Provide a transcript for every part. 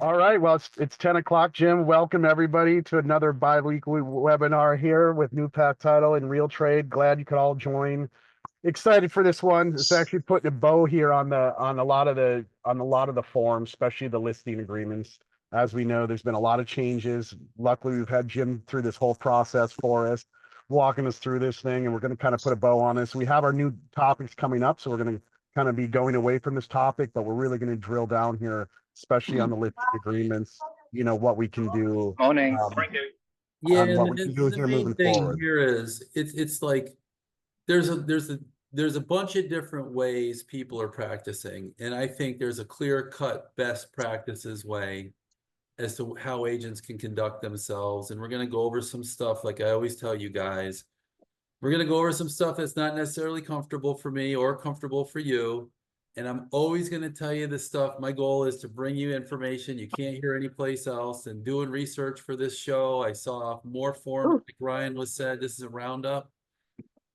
All right. Well, it's 10 o'clock, Jim. Welcome everybody to another bi-weekly webinar here with New Path Title and RealTrade. Glad you could all join. Excited for this one. It's actually putting a bow here on a lot of the forms, especially the listing agreements. As we know, there's been a lot of changes. Luckily, we've had Jim through this whole process for us, walking us through this thing, and we're going to kind of put a bow on this. We have our new topics coming up, so we're going to kind of be going away from this topic, but we're really going to drill down here, especially on the listing agreements. What we can do, Morning. Yeah, on what and we can do the here main moving thing forward. here is it's like there's a bunch of different ways people are practicing, and I think there's a clear-cut best practices way as to how agents can conduct themselves. And we're going to go over some stuff, like I always tell you guys. We're going to go over some stuff that's not necessarily comfortable for me or comfortable for you. And I'm always going to tell you this stuff. My goal is to bring you information you can't hear anyplace else. And doing research for this show, I saw more forms, like Ryan was said, this is a roundup.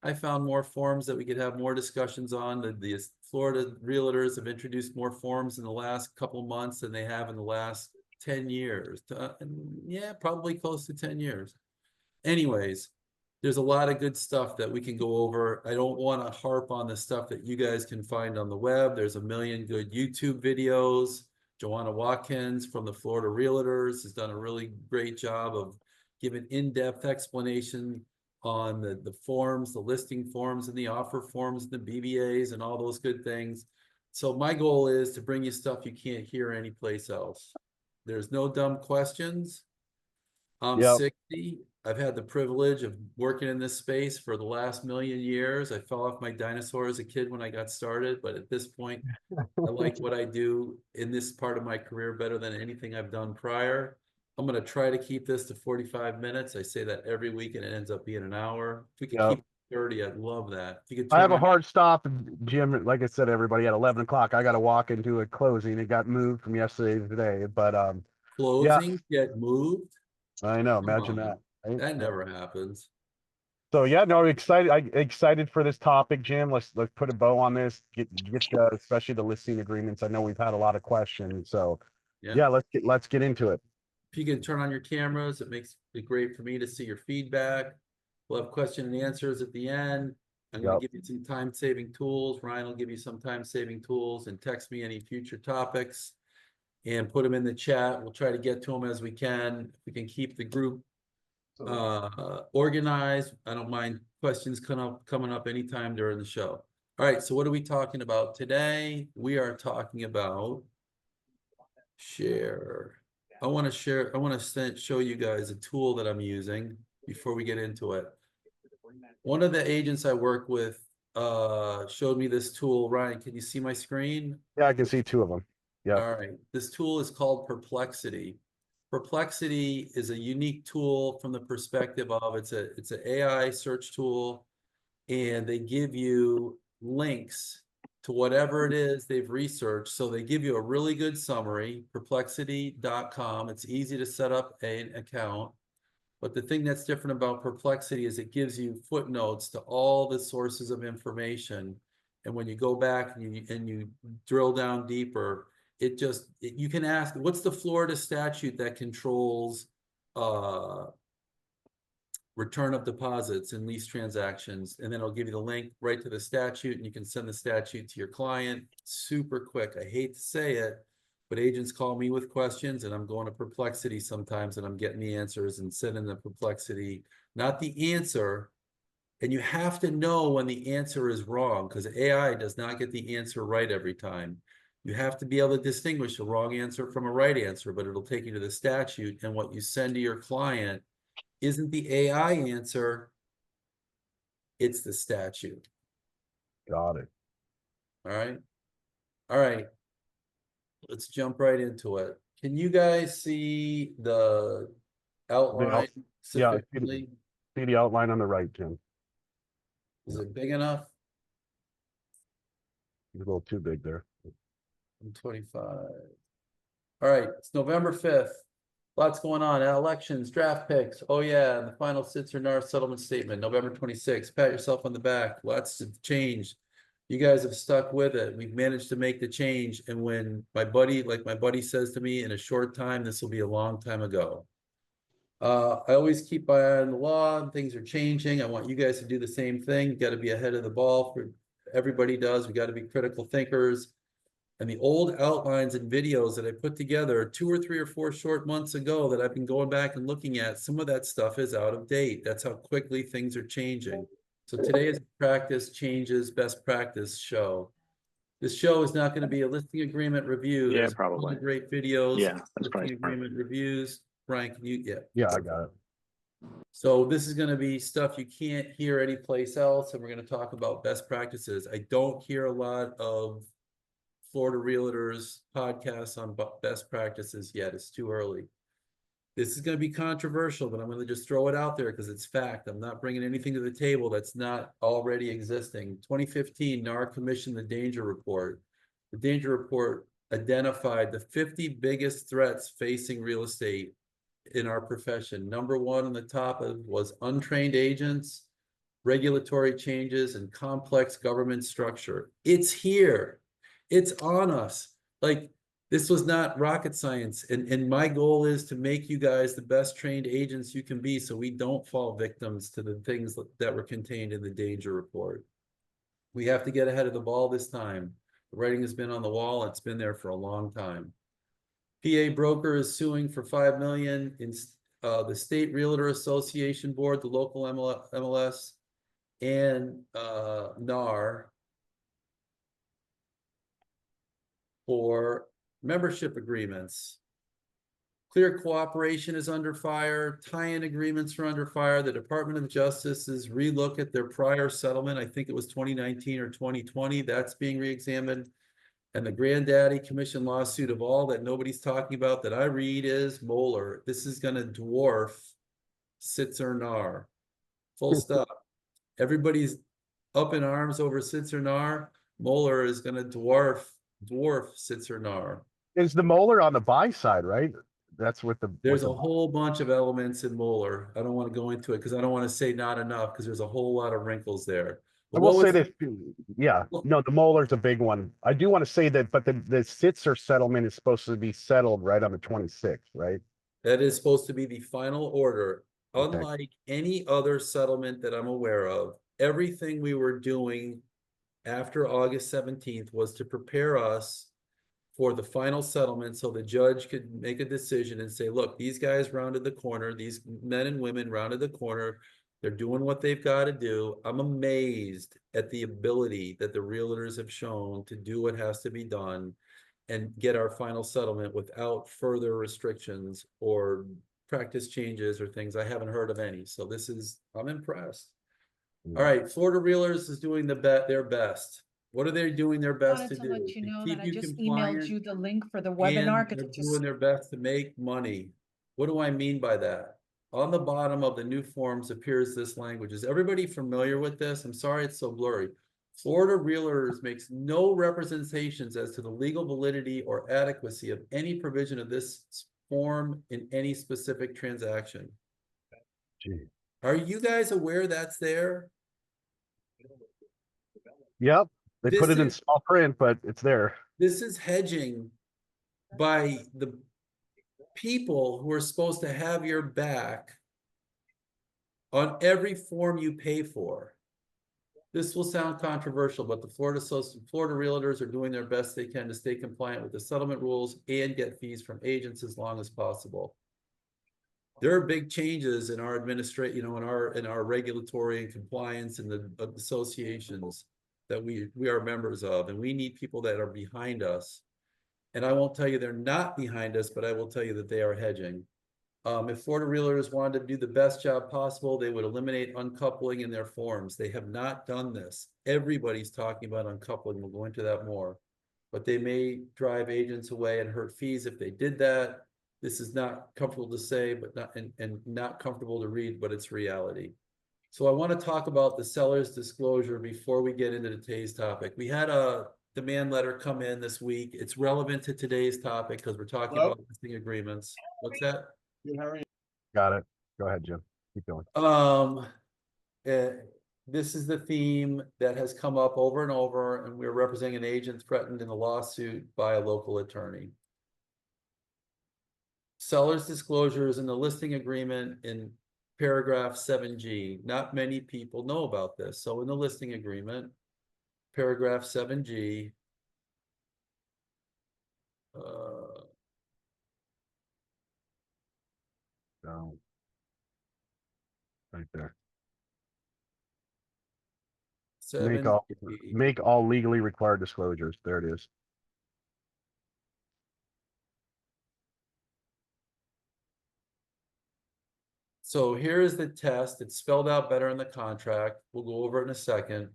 I found more forms that we could have more discussions on. The Florida Realtors have introduced more forms in the last couple months than they have in the last 10 years. Yeah, probably close to 10 years. Anyways, there's a lot of good stuff that we can go over. I don't want to harp on the stuff that you guys can find on the web. There's a million good YouTube videos. Joanna Watkins from the Florida Realtors has done a really great job of giving in-depth explanation on the forms, the listing forms and the offer forms, and the BBAs and all those good things. So my goal is to bring you stuff you can't hear anyplace else. There's no dumb questions. I'm 60. I've had the privilege of working in this space for the last million years. I fell off my dinosaur as a kid when I got started, but at this point, I like what I do in this part of my career better than anything I've done prior. I'm going to try to keep this to 45 minutes. I say that every week and it ends up being an hour. If we could keep it 30, I'd love that. If you could I have a on hard stop, Jim. Like I said, everybody at 11 o'clock, I got to walk into a closing. It got moved from yesterday to today, but yeah, closings get moved. I know. Come Imagine on. that. Right? That never happens. So yeah, no, excited for this topic, Jim. Let's put a bow on this. Get especially the listing agreements. I know we've had a lot of questions, so yeah, let's get into it. If you can turn on your cameras, it makes it great for me to see your feedback. We'll have question and answers at the end. I'm going to give you some time-saving tools. Ryan will give you some time-saving tools, and text me any future topics and put them in the chat. We'll try to get to them as we can. If we can keep the group organized, I don't mind questions coming up anytime during the show. All right, so what are we talking about today? We are talking about share. I want to show you guys a tool that I'm using before we get into it. One of the agents I work with showed me this tool. Ryan, can you see my screen? Yeah, I can see two of them. Yeah. All right. This tool is called Perplexity. Perplexity is a unique tool from the perspective of it's an AI search tool, and they give you links to whatever it is they've researched. So they give you a really good summary, perplexity.com. It's easy to set up an account. But the thing that's different about Perplexity is it gives you footnotes to all the sources of information. And when you go back and you drill down deeper, you can ask, what's the Florida statute that controls return of deposits and lease transactions? And then it'll give you the link right to the statute, and you can send the statute to your client super quick. I hate to say it, but agents call me with questions, and I'm going to Perplexity sometimes, and I'm getting the answers and sending the Perplexity, not the answer. And you have to know when the answer is wrong, because AI does not get the answer right every time. You have to be able to distinguish a wrong answer from a right answer, but it'll take you to the statute, and what you send to your client isn't the AI answer, it's the statute. Got it. All right. All right. Let's jump right into it. Can you guys see the outline sufficiently? Yeah, see the outline on the right, Jim. Is it big enough? It's a little too big there. I'm 25. All right, it's November 5th. Lots going on. Elections, draft picks. Oh yeah, and the final Sitzer NAR settlement statement, November 26th. Pat yourself on the back. Lots have changed. You guys have stuck with it. We've managed to make the change. And when my buddy says to me, in a short time, this will be a long time ago. I always keep my eye on the law and things are changing. I want you guys to do the same thing. You got to be ahead of the ball. Everybody does. We got to be critical thinkers. And the old outlines and videos that I put together 2 or 3 or 4 short months ago that I've been going back and looking at, some of that stuff is out of date. That's how quickly things are changing. So today is practice changes, best practice show. This show is not going to be a listing agreement review. Yeah, There's probably. great videos. Yeah, that's probably listing smart. agreement reviews. Brian, can you? Yeah, I got it. So this is going to be stuff you can't hear anyplace else, and we're going to talk about best practices. I don't hear a lot of Florida Realtors podcasts on best practices yet. It's too early. This is going to be controversial, but I'm going to just throw it out there because it's fact. I'm not bringing anything to the table that's not already existing. 2015, NAR commissioned the Danger Report. The Danger Report identified the 50 biggest threats facing real estate in our profession. Number 1 on the top was untrained agents, regulatory changes, and complex government structure. It's here. It's on us. Like, this was not rocket science. And my goal is to make you guys the best trained agents you can be so we don't fall victims to the things that were contained in the Danger Report. We have to get ahead of the ball this time. The writing has been on the wall. It's been there for a long time. PA broker is suing for $5 million in the State Realtor Association Board, the local MLS, and NAR for membership agreements. Clear cooperation is under fire. Tie-in agreements are under fire. The Department of Justice is relook at their prior settlement. I think it was 2019 or 2020. That's being reexamined. And the granddaddy commission lawsuit of all that nobody's talking about that I read is Moeller. This is going to dwarf Sitzer NAR. Full stop. Everybody's up in arms over Sitzer NAR. Moeller is going to dwarf Sitzer NAR. Is the Moeller on the buy side, right? That's what the. There's a whole bunch of elements in Moeller. I don't want to go into it because I don't want to say not enough because there's a whole lot of wrinkles there. I will say this, yeah, no, the Moeller's a big one. I do want to say that, but the Sitzer settlement is supposed to be settled right on the 26th, right? That is supposed to be the final order. Okay. Unlike any other settlement that I'm aware of, everything we were doing after August 17th was to prepare us for the final settlement so the judge could make a decision and say, look, these guys rounded the corner, these men and women rounded the corner, they're doing what they've got to do. I'm amazed at the ability that the realtors have shown to do what has to be done and get our final settlement without further restrictions or practice changes or things. I haven't heard of any. So I'm impressed. All right, Florida Realtors is doing their best. What are they doing their best to Wanted to do? let you To know keep that I you just compliant, emailed you the link for the and webinar. 'cause they're it just- doing their best to make money. What do I mean by that? On the bottom of the new forms appears this language. Is everybody familiar with this? I'm sorry it's so blurry. Florida Realtors makes no representations as to the legal validity or adequacy of any provision of this form in any specific transaction. Gee. Are you guys aware that's there? Yep, they This put it in is- small print, but it's there. This is hedging by the people who are supposed to have your back on every form you pay for. This will sound controversial, but the Florida Realtors are doing their best they can to stay compliant with the settlement rules and get fees from agents as long as possible. There are big changes in our in our regulatory and compliance and the associations that we are members of, and we need people that are behind us. And I won't tell you they're not behind us, but I will tell you that they are hedging. If Florida Realtors wanted to do the best job possible, they would eliminate uncoupling in their forms. They have not done this. Everybody's talking about uncoupling. We'll go into that more. But they may drive agents away and hurt fees if they did that. This is not comfortable to say, but not comfortable to read, but it's reality. So I want to talk about the seller's disclosure before we get into today's topic. We had a demand letter come in this week. It's relevant to today's topic because we're talking about listing agreements. What's that? Got it. Go ahead, Jim. Keep going. this is the theme that has come up over and over, and we're representing an agent threatened in a lawsuit by a local attorney. Seller's disclosures in the listing agreement in paragraph 7G. Not many people know about this. So in the listing agreement, paragraph 7G, So, right there. Make all 7G. make all legally required disclosures. There it is. So here's the test. It's spelled out better in the contract. We'll go over it in a second,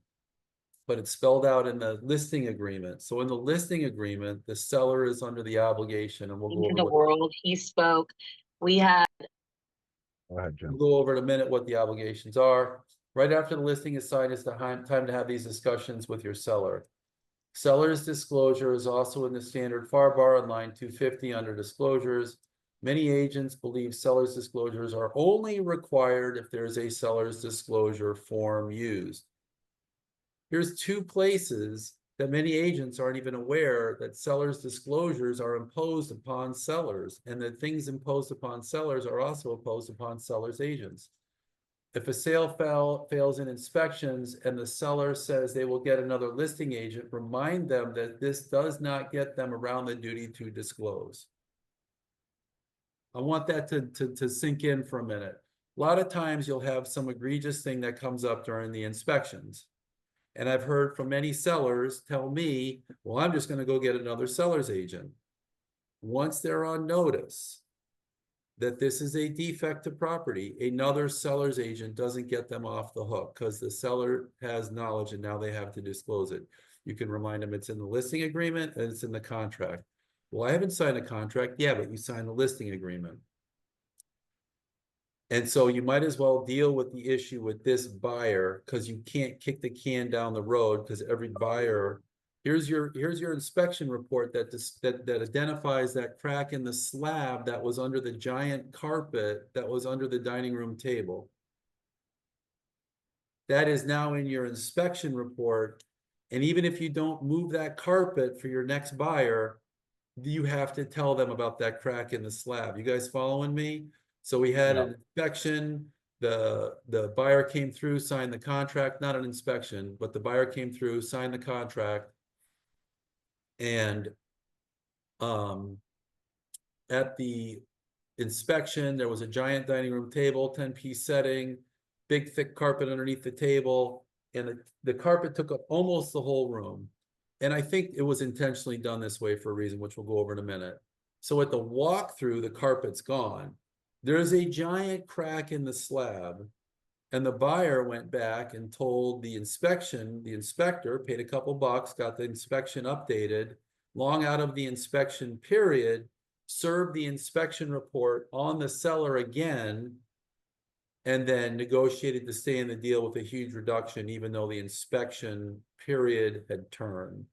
but it's spelled out in the listing agreement. So in the listing agreement, the seller is under the obligation, and we'll go Into over the what, world, he spoke. We had Go ahead, Jim. we'll go over in a minute what the obligations are. Right after the listing is signed, it's the time to have these discussions with your seller. Seller's disclosure is also in the standard FAR bar on line 250 under disclosures. Many agents believe seller's disclosures are only required if there is a seller's disclosure form used. Here's two places that many agents aren't even aware that seller's disclosures are imposed upon sellers, and that things imposed upon sellers are also imposed upon sellers' agents. If a sale fails in inspections and the seller says they will get another listing agent, remind them that this does not get them around the duty to disclose. I want that to sink in for a minute. A lot of times you'll have some egregious thing that comes up during the inspections. And I've heard from many sellers tell me, well, I'm just going to go get another seller's agent. Once they're on notice that this is a defect to property, another seller's agent doesn't get them off the hook because the seller has knowledge and now they have to disclose it. You can remind them it's in the listing agreement and it's in the contract. Well, I haven't signed a contract. Yeah, but you signed the listing agreement. And so you might as well deal with the issue with this buyer, because you can't kick the can down the road, because every buyer, here's your inspection report that identifies that crack in the slab that was under the giant carpet that was under the dining room table. That is now in your inspection report. And even if you don't move that carpet for your next buyer, you have to tell them about that crack in the slab. You guys following me? So we had an inspection, the buyer came through, signed the contract, not an inspection, but the buyer came through, signed the contract. And at the inspection, there was a giant dining room table, 10-piece setting, big thick carpet underneath the table, and the carpet took up almost the whole room. And I think it was intentionally done this way for a reason, which we'll go over in a minute. So at the walkthrough, the carpet's gone. There's a giant crack in the slab, and the buyer went back and told the inspector paid a couple bucks, got the inspection updated, long out of the inspection period, served the inspection report on the seller again, and then negotiated to stay in the deal with a huge reduction, even though the inspection period had turned.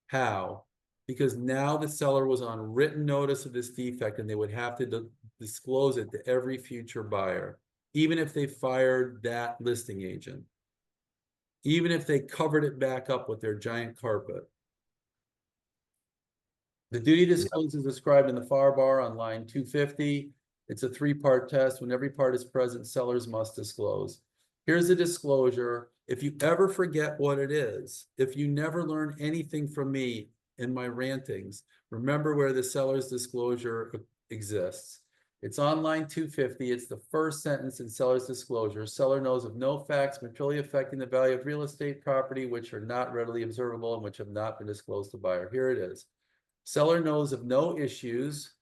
How? Because now the seller was on written notice of this defect, and they would have to disclose it to every future buyer, even if they fired that listing agent, even if they covered it back up with their giant carpet. The duty to disclose is described in the FAR bar on line 250. It's a 3-part test. When every part is present, sellers must disclose. Here's a disclosure. If you ever forget what it is, if you never learn anything from me in my rantings, remember where the seller's disclosure exists. It's on line 250. It's the first sentence in seller's disclosure. Seller knows of no facts materially affecting the value of real estate property which are not readily observable and which have not been disclosed to buyer. Here it is. Seller knows of no issues.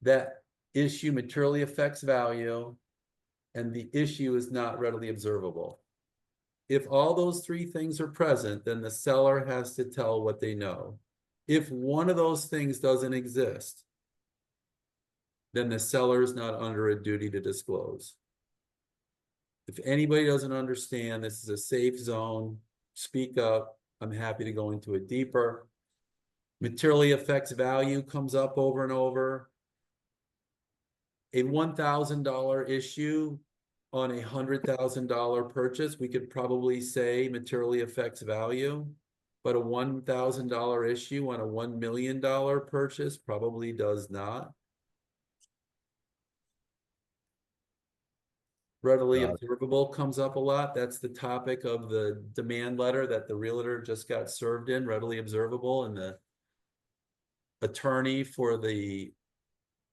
That issue materially affects value, and the issue is not readily observable. If all those 3 things are present, then the seller has to tell what they know. If one of those things doesn't exist, then the seller is not under a duty to disclose. If anybody doesn't understand, this is a safe zone. Speak up. I'm happy to go into it deeper. Materially affects value comes up over and over. A $1,000 issue on a $100,000 purchase, we could probably say materially affects value. But a $1,000 issue on a $1 million purchase probably does not. Readily observable comes up a lot. That's the topic of the demand letter that the realtor just got served in, readily observable, and the attorney for the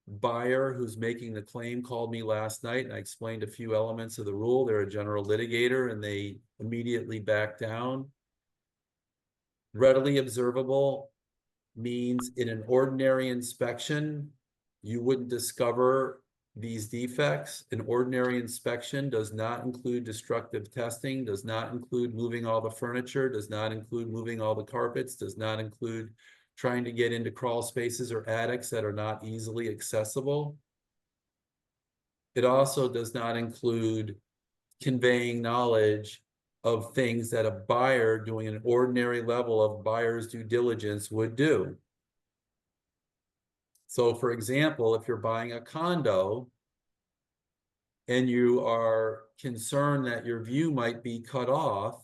buyer who's making the claim called me last night, and I explained a few elements of the rule. They're a general litigator and they immediately backed down. Readily observable means in an ordinary inspection, you wouldn't discover these defects. An ordinary inspection does not include destructive testing, does not include moving all the furniture, does not include moving all the carpets, does not include trying to get into crawl spaces or attics that are not easily accessible. It also does not include conveying knowledge of things that a buyer doing an ordinary level of buyer's due diligence would do. So for example, if you're buying a condo and you are concerned that your view might be cut off,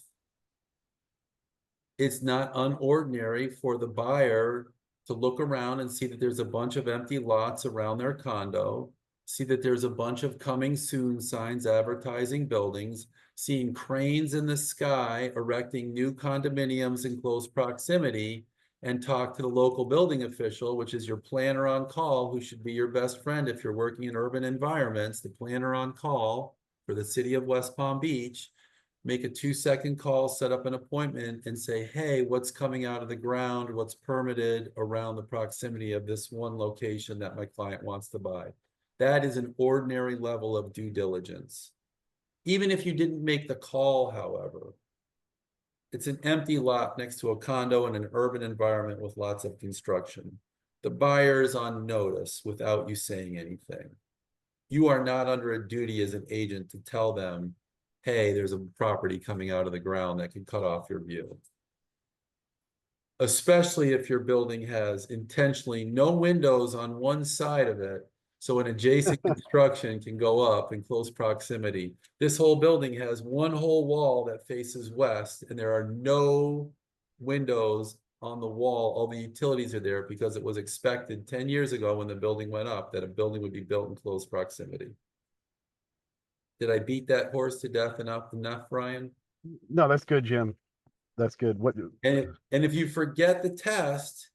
it's not unordinary for the buyer to look around and see that there's a bunch of empty lots around their condo, see that there's a bunch of coming soon signs advertising buildings, seeing cranes in the sky erecting new condominiums in close proximity, and talk to the local building official, which is your planner on call, who should be your best friend if you're working in urban environments, the planner on call for the city of West Palm Beach. Make a 2-second call, set up an appointment, and say, hey, what's coming out of the ground, what's permitted around the proximity of this one location that my client wants to buy. That is an ordinary level of due diligence. Even if you didn't make the call, however, it's an empty lot next to a condo in an urban environment with lots of construction. The buyer is on notice without you saying anything. You are not under a duty as an agent to tell them, hey, there's a property coming out of the ground that can cut off your view. Especially if your building has intentionally no windows on one side of it, so an adjacent construction can go up in close proximity. This whole building has one whole wall that faces west, and there are no windows on the wall. All the utilities are there because it was expected 10 years ago when the building went up that a building would be built in close proximity. Did I beat that horse to death enough, Ryan? No, that's good, Jim. That's good. And if you forget the test,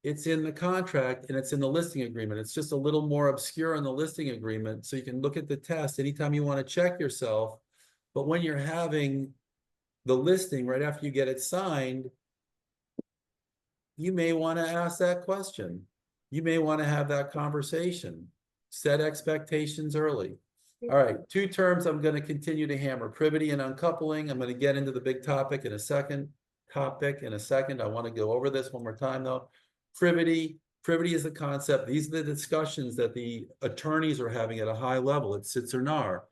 it's in the contract and it's in the listing agreement. It's just a little more obscure in the listing agreement, so you can look at the test anytime you want to check yourself. But when you're having the listing right after you get it signed, you may want to ask that question. You may want to have that conversation. Set expectations early. All right, 2 terms I'm going to continue to hammer: privity and uncoupling. I'm going to get into the big topic in a second. I want to go over this one more time though. Privity is the concept. These are the discussions that the attorneys are having at a high level at Sitzer NAR.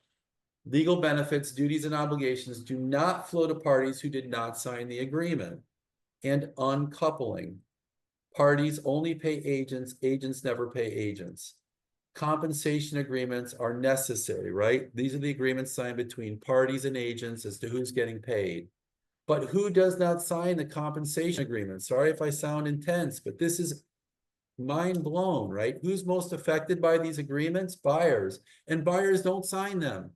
Legal benefits, duties, and obligations do not flow to parties who did not sign the agreement. And uncoupling. Parties only pay agents, agents never pay agents. Compensation agreements are necessary, right? These are the agreements signed between parties and agents as to who's getting paid. But who does not sign the compensation agreement? Sorry if I sound intense, but this is mind blown, right? Who's most affected by these agreements? Buyers. And buyers don't sign them.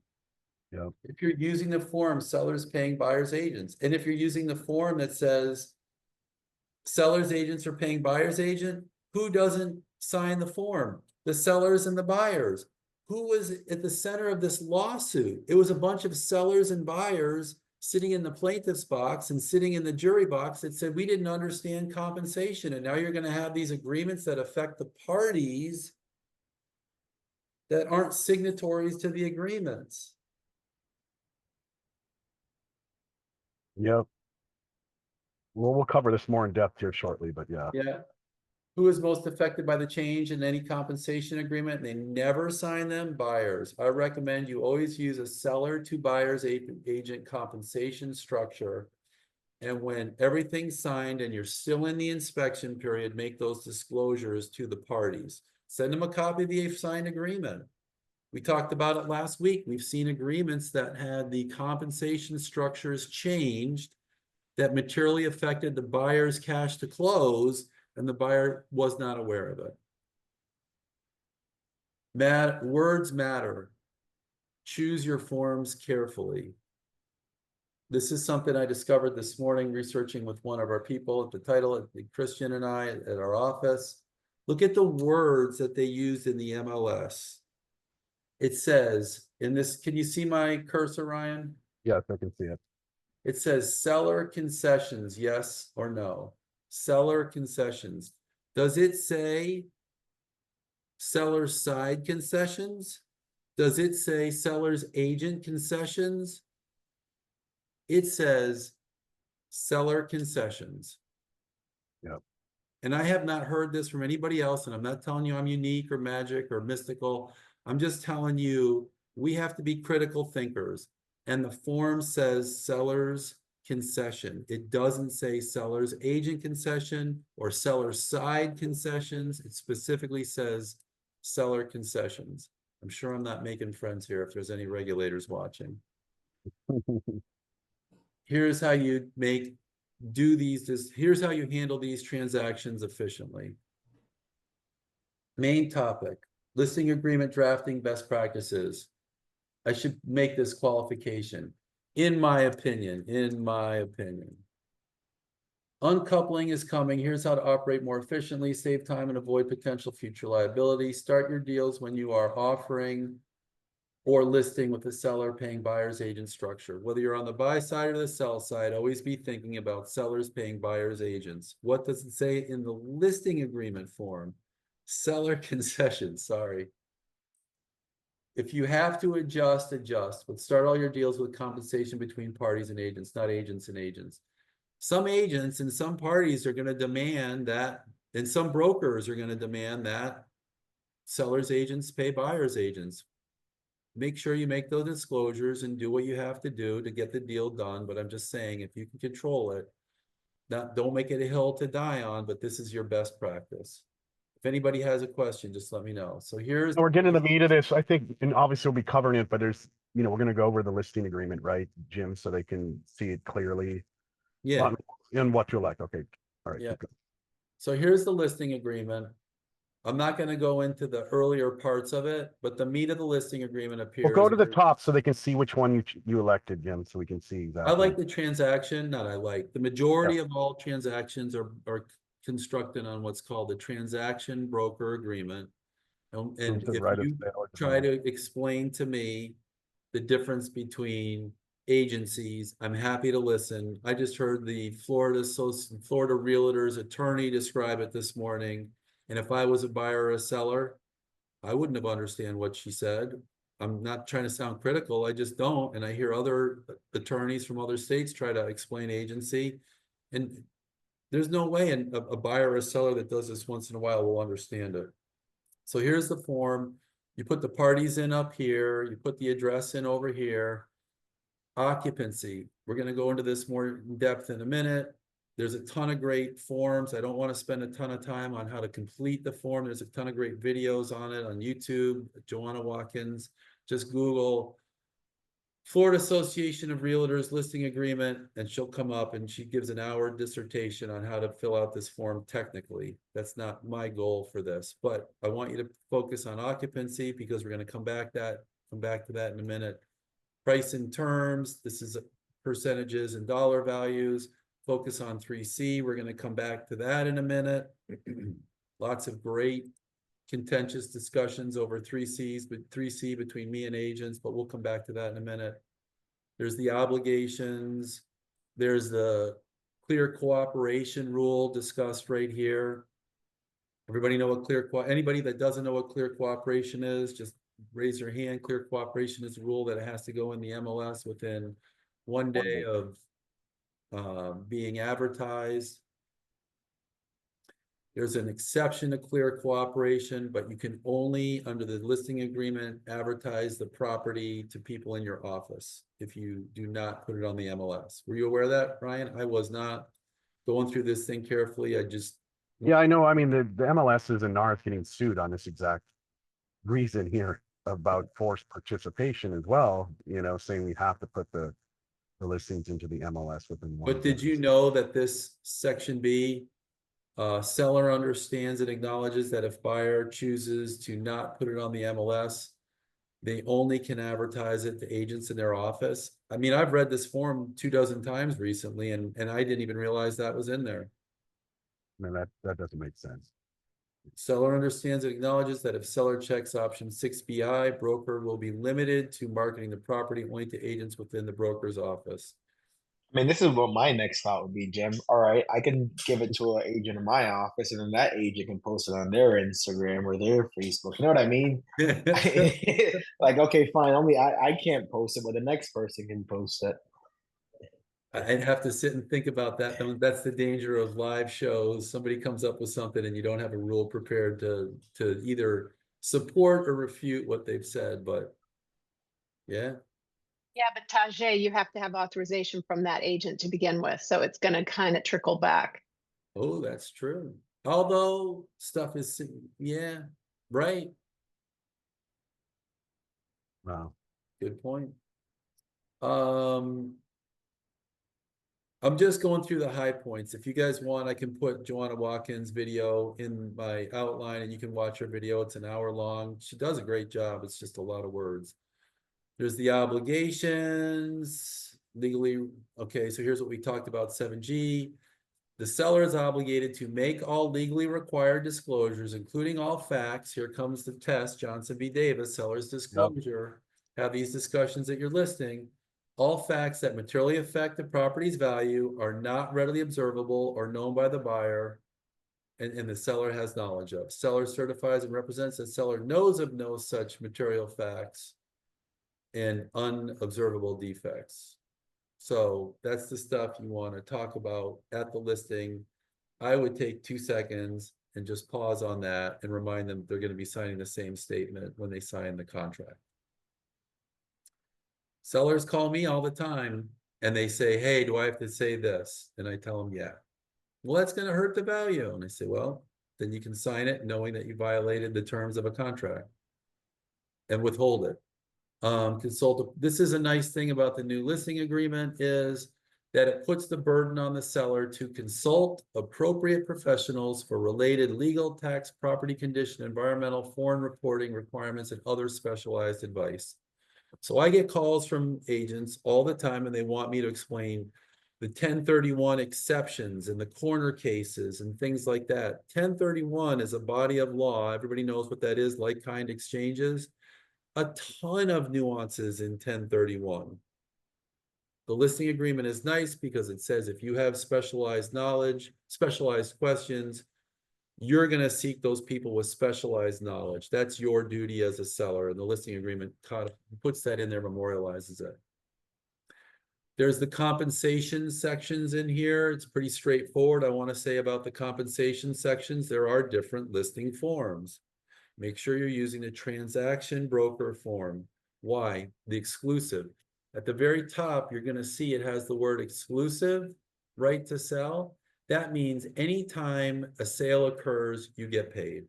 Yeah. If you're using the form, sellers paying buyers agents. And if you're using the form that says sellers agents are paying buyers agent, who doesn't sign the form? The sellers and the buyers. Who was at the center of this lawsuit? It was a bunch of sellers and buyers sitting in the plaintiff's box and sitting in the jury box that said, we didn't understand compensation. And now you're going to have these agreements that affect the parties that aren't signatories to the agreements. Yep. Well, we'll cover this more in depth here shortly, but yeah. Yeah. Who is most affected by the change in any compensation agreement? They never sign them. Buyers. I recommend you always use a seller to buyers agent compensation structure. And when everything's signed and you're still in the inspection period, make those disclosures to the parties. Send them a copy of the signed agreement. We talked about it last week. We've seen agreements that had the compensation structures changed that materially affected the buyer's cash to close, and the buyer was not aware of it. Words matter. Choose your forms carefully. This is something I discovered this morning researching with one of our people at the title, Christian and I at our office. Look at the words that they used in the MLS. It says in this, can you see my cursor, Ryan? Yes, I can see it. It says seller concessions, yes or no? Seller concessions. Does it say seller side concessions? Does it say seller's agent concessions? It says seller concessions. Yep. And I have not heard this from anybody else, and I'm not telling you I'm unique or magic or mystical. I'm just telling you we have to be critical thinkers. And the form says seller's concession. It doesn't say seller's agent concession or seller side concessions. It specifically says seller concessions. I'm sure I'm not making friends here if there's any regulators watching. Here's how you here's how you handle these transactions efficiently. Main topic, listing agreement drafting best practices. I should make this qualification. In my opinion. Uncoupling is coming. Here's how to operate more efficiently, save time, and avoid potential future liability. Start your deals when you are offering or listing with the seller paying buyer's agent structure. Whether you're on the buy side or the sell side, always be thinking about sellers paying buyer's agents. What does it say in the listing agreement form? Seller concessions, sorry. If you have to adjust, but start all your deals with compensation between parties and agents, not agents and agents. Some agents and some parties are going to demand that, and some brokers are going to demand that sellers' agents pay buyers' agents. Make sure you make those disclosures and do what you have to do to get the deal done. But I'm just saying, if you can control it, don't make it a hill to die on, but this is your best practice. If anybody has a question, just let me know. So here's... We're getting to the meat of this, I think, and obviously we'll be covering it, but there's, we're going to go over the listing agreement, right, Jim, so they can see it clearly. Yeah. And what to elect. Okay. All right. Yeah. So here's the listing agreement. I'm not going to go into the earlier parts of it, but the meat of the listing agreement appears. We'll go to the top so they can see which one you elected, Jim, so we can see exactly. I like the transaction, the majority of all transactions are constructed on what's called the transaction broker agreement. And if you try to explain to me the difference between agencies, I'm happy to listen. I just heard the Florida Realtor's attorney describe it this morning. And if I was a buyer or a seller, I wouldn't have understand what she said. I'm not trying to sound critical. I just don't. And I hear other attorneys from other states try to explain agency. And there's no way a buyer or a seller that does this once in a while will understand it. So here's the form. You put the parties in up here. You put the address in over here. Occupancy. We're going to go into this more in depth in a minute. There's a ton of great forms. I don't want to spend a ton of time on how to complete the form. There's a ton of great videos on it on YouTube. Joanna Watkins, just Google Florida Association of Realtors listing agreement, and she'll come up and she gives an hour dissertation on how to fill out this form technically. That's not my goal for this, but I want you to focus on occupancy because we're going to come back to that in a minute. Price and terms. This is percentages and dollar values. Focus on 3C. We're going to come back to that in a minute. Lots of great contentious discussions over 3C between me and agents, but we'll come back to that in a minute. There's the obligations. There's the clear cooperation rule discussed right here. Everybody know what anybody that doesn't know what clear cooperation is, just raise your hand. Clear cooperation is a rule that it has to go in the MLS within 1 day of being advertised. There's an exception to clear cooperation, but you can only, under the listing agreement, advertise the property to people in your office if you do not put it on the MLS. Were you aware of that, Ryan? I was not. Going through this thing carefully, Yeah, I know. I mean, the MLS is in NAR getting sued on this exact reason here. about forced participation as well, you know, saying we have to put the listings into the MLS within one. But did you know that this section B, seller understands and acknowledges that if buyer chooses to not put it on the MLS, they only can advertise it to agents in their office? I mean, I've read this form 24 times recently, and I didn't even realize that was in there. I mean, that doesn't make sense. Seller understands and acknowledges that if seller checks option 6BI, broker will be limited to marketing the property only to agents within the broker's office. I mean, this is what my next thought would be, Jim. All right, I can give it to an agent in my office, and then that agent can post it on their Instagram or their Facebook. You know what I mean? Like, okay, fine. Only I can't post it, but the next person can post it. I'd have to sit and think about that. That's the danger of live shows. Somebody comes up with something and you don't have a rule prepared to either support or refute what they've said, but yeah. Yeah, but Tajay, you have to have authorization from that agent to begin with, so it's going to kind of trickle back. Oh, that's true. Although stuff is, yeah, right. Wow. Good point. I'm just going through the high points. If you guys want, I can put Joanna Watkins' video in my outline and you can watch her video. It's an hour long. She does a great job. It's just a lot of words. There's the obligations, legally. Okay, so here's what we talked about, 7G. The seller is obligated to make all legally required disclosures, including all facts. Here comes the test, Johnson v. Davis, seller's disclosure. Have these discussions at your listing. All facts that materially affect the property's value are not readily observable or known by the buyer, and the seller has knowledge of. Seller certifies and represents that seller knows of no such material facts and unobservable defects. So that's the stuff you want to talk about at the listing. I would take 2 seconds and just pause on that and remind them they're going to be signing the same statement when they sign the contract. Sellers call me all the time and they say, hey, do I have to say this? And I tell them, yeah. Well, that's going to hurt the value. And I say, well, then you can sign it knowing that you violated the terms of a contract and withhold it. This is a nice thing about the new listing agreement is that it puts the burden on the seller to consult appropriate professionals for related legal, tax, property condition, environmental, foreign reporting requirements, and other specialized advice. So I get calls from agents all the time and they want me to explain the 1031 exceptions and the corner cases and things like that. 1031 is a body of law. Everybody knows what that is, like-kind exchanges. A ton of nuances in 1031. The listing agreement is nice because it says if you have specialized knowledge, specialized questions, you're going to seek those people with specialized knowledge. That's your duty as a seller, and the listing agreement puts that in there, memorializes it. There's the compensation sections in here. It's pretty straightforward. I want to say about the compensation sections, there are different listing forms. Make sure you're using the transaction broker form. Why? The exclusive. At the very top, you're going to see it has the word exclusive, right to sell. That means anytime a sale occurs, you get paid.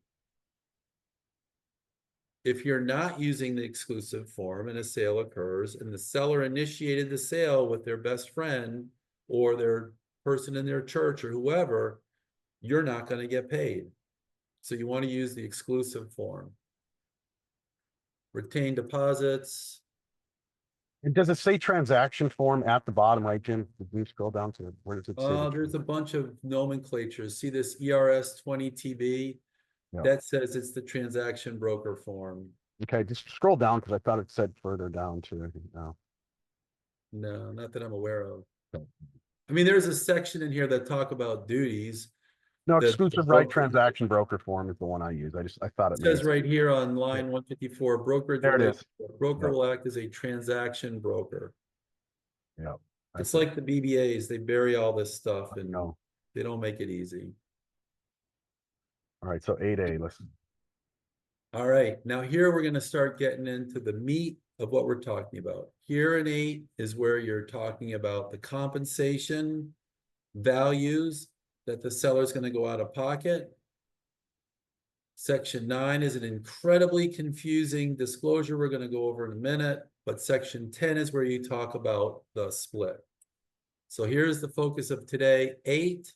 If you're not using the exclusive form and a sale occurs and the seller initiated the sale with their best friend or their person in their church or whoever, you're not going to get paid. So you want to use the exclusive form. Retain deposits. And does it say transaction form at the bottom, right, Jim? Did we scroll down to where does it say? There's a bunch of nomenclatures. See this ERS 20TB? Yeah. That says it's the transaction broker form. Okay, just scroll down because I thought it said further down too. No. No, not that I'm aware of. I mean, there's a section in here that talk about duties. No, The exclusive right broker- transaction broker form is the one I use. I thought it It says made right here on line 154, brokerage There it is. relationship. Broker Yep. will act as a transaction broker. Yeah. It's like the BBAs, they bury all this stuff and No. they don't make it easy. All right, so 8A, listen. All right, now here we're going to start getting into the meat of what we're talking about. Here in 8 is where you're talking about the compensation values that the seller is going to go out of pocket. Section 9 is an incredibly confusing disclosure we're going to go over in a minute, but section 10 is where you talk about the split. So here's the focus of today, 8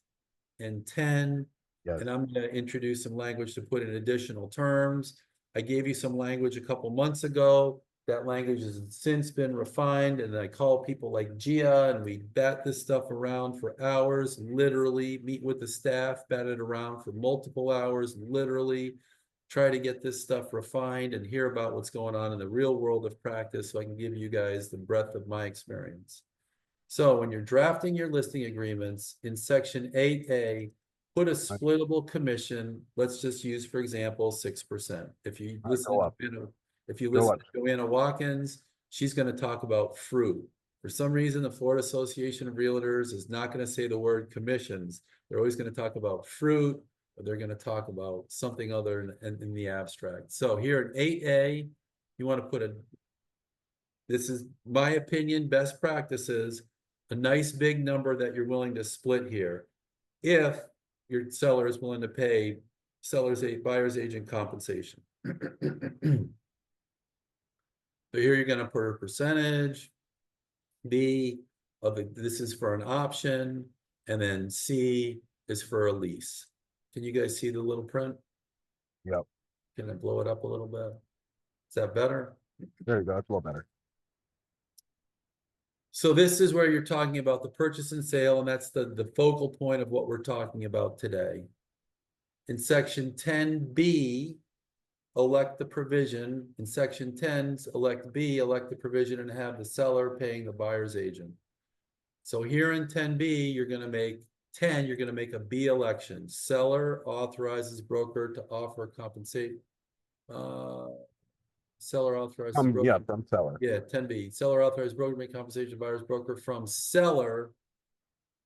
and 10. Yes. And I'm going to introduce some language to put in additional terms. I gave you some language a couple months ago. That language has since been refined, and I call people like Gia, and we bat this stuff around for hours, literally meet with the staff, bat it around for multiple hours, literally try to get this stuff refined and hear about what's going on in the real world of practice so I can give you guys the breadth of my experience. So when you're drafting your listing agreements in section 8A, put a splittable commission. Let's just use, for example, 6%. If you listen to Joanna Watkins, she's going to talk about fruit. For some reason, the Florida Association of Realtors is not going to say the word commissions. They're always going to talk about fruit, or they're going to talk about something other in the abstract. So here in 8A, you want to put this is my opinion, best practices, a nice big number that you're willing to split here. If your seller is willing to pay buyer's agent compensation. So here you're going to put a percentage. B of this is for an option, and then C is for a lease. Can you guys see the little print? Yep. Can I blow it up a little bit? Is that better? There you go. It's a little better. So this is where you're talking about the purchase and sale, and that's the focal point of what we're talking about today. In section 10B, elect the provision. In section 10, elect B, elect the provision and have the seller paying the buyer's agent. So here in 10B, you're going to make 10, you're going to make a B election. Seller authorizes broker to offer compensate. Seller authorizes broker. Yeah, from seller. Yeah, 10B. Seller authorizes broker to make compensation to buyer's broker from seller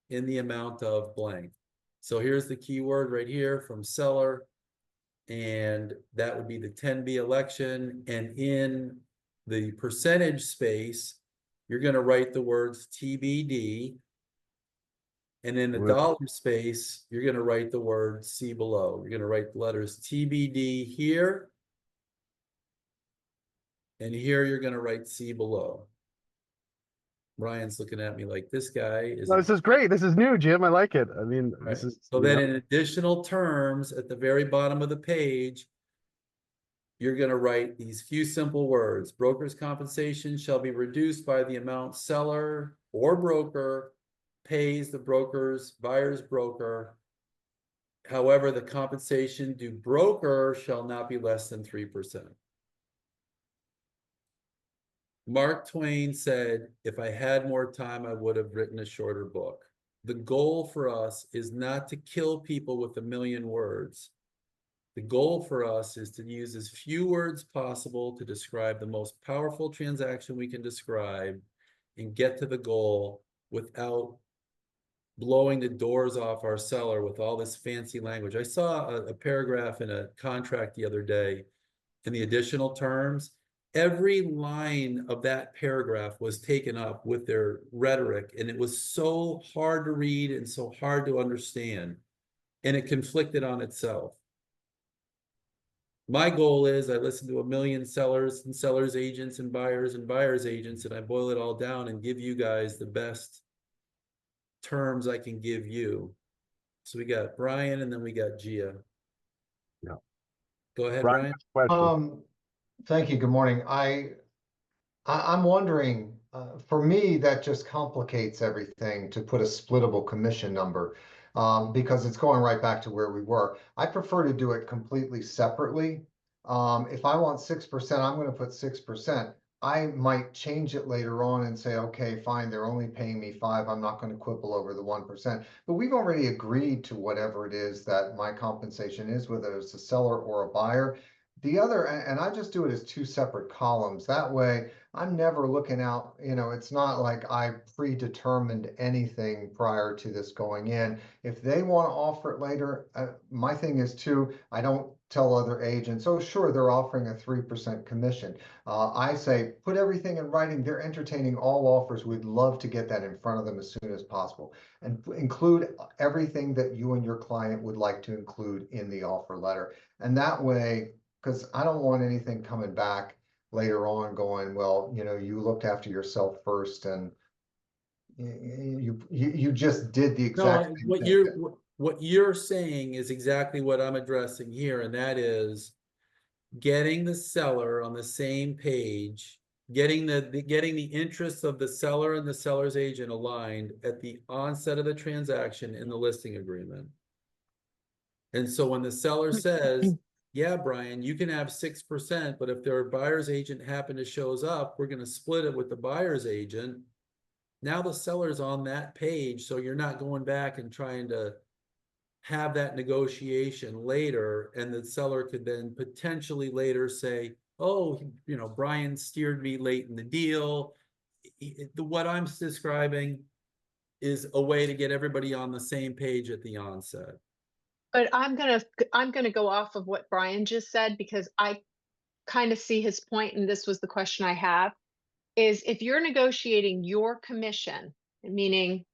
in the amount of blank. So here's the key word right here, from seller. And that would be the 10B election. And in the percentage space, you're going to write the words TBD. And in the dollar space, you're going to write the word C below. You're going to write the letters TBD here. And here you're going to write C below. Brian's looking at me like this guy is. No, this is great. This is new, Jim. I like it. I mean, Right. this is So then in additional terms at the very bottom of the page, you're going to write these few simple words. Broker's compensation shall be reduced by the amount seller or broker pays the buyer's broker. However, the compensation due broker shall not be less than 3%. Mark Twain said, if I had more time, I would have written a shorter book. The goal for us is not to kill people with 1,000,000 words. The goal for us is to use as few words possible to describe the most powerful transaction we can describe and get to the goal without blowing the doors off our seller with all this fancy language. I saw a paragraph in a contract the other day in the additional terms. Every line of that paragraph was taken up with their rhetoric, and it was so hard to read and so hard to understand, and it conflicted on itself. My goal is I listen to 1,000,000 sellers and sellers agents and buyers agents, and I boil it all down and give you guys the best terms I can give you. So we got Brian, and then we got Gia. Yeah. Go ahead, Brian. Brian. Thank you. Good morning. I'm wondering, for me, that just complicates everything to put a splittable commission number, because it's going right back to where we were. I prefer to do it completely separately. If I want 6%, I'm going to put 6%. I might change it later on and say, okay, fine, they're only paying me 5. I'm not going to quibble over the 1%. But we've already agreed to whatever it is that my compensation is, whether it's a seller or a buyer. The other, and I just do it as 2 separate columns. That way, I'm never looking out, it's not like I predetermined anything prior to this going in. If they want to offer it later, my thing is too, I don't tell other agents, oh, sure, they're offering a 3% commission. I say, put everything in writing. They're entertaining all offers. We'd love to get that in front of them as soon as possible. And include everything that you and your client would like to include in the offer letter. And that way, because I don't want anything coming back later on going, well, you looked after yourself first and you just did the No, exact same thing. what you're saying is exactly what I'm addressing here, and that is getting the seller on the same page, getting the interests of the seller and the seller's agent aligned at the onset of the transaction in the listing agreement. And so when the seller says, yeah, Brian, you can have 6%, but if their buyer's agent happen to shows up, we're going to split it with the buyer's agent. Now the seller's on that page, so you're not going back and trying to have that negotiation later, and the seller could then potentially later say, oh, Brian steered me late in the deal. What I'm describing is a way to get everybody on the same page at the onset. But I'm gonna go off of what Brian just said, because I kind of see his point, and this was the question I have, is if you're negotiating your commission, meaning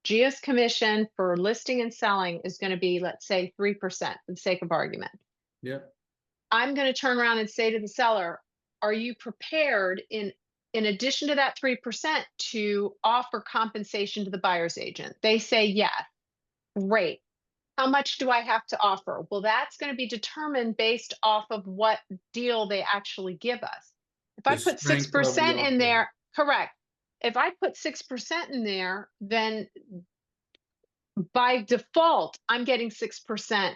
Gia's commission for listing and selling is going to be, let's say, 3% for the sake of argument. Yep. I'm going to turn around and say to the seller, are you prepared in addition to that 3% to offer compensation to the buyer's agent? They say yes. Great. How much do I have to offer? Well, that's going to be determined based off of what deal they actually give us. If I put 6% in there, correct. If I put 6% in there, then by default, I'm getting 6%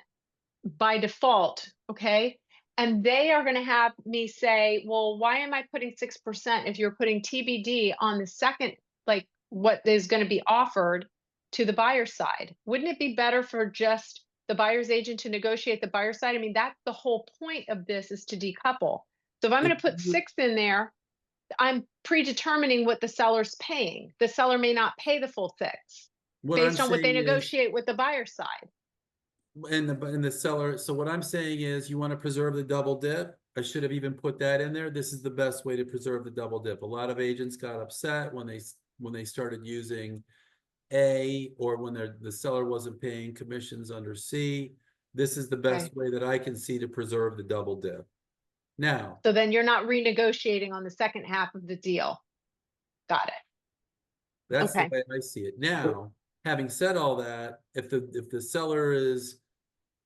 by default, okay? And they are going to have me say, well, why am I putting 6% if you're putting TBD on the second, like what is going to be offered to the buyer side? Wouldn't it be better for just the buyer's agent to negotiate the buyer side? I mean, that's the whole point of this, is to decouple. So if I'm going to put 6 in there, I'm predetermining what the seller's paying. The seller may not pay the full 6 based on what they negotiate with the buyer side. And the seller. So what I'm saying is, you want to preserve the double dip. I should have even put that in there. This is the best way to preserve the double dip. A lot of agents got upset when they started using A, or when the seller wasn't paying commissions under C. This is the best way that I can see to preserve the double dip. Now, so then you're not renegotiating on the second half of the deal. Got it. That's the way I see it. Now, having said all that, if the seller is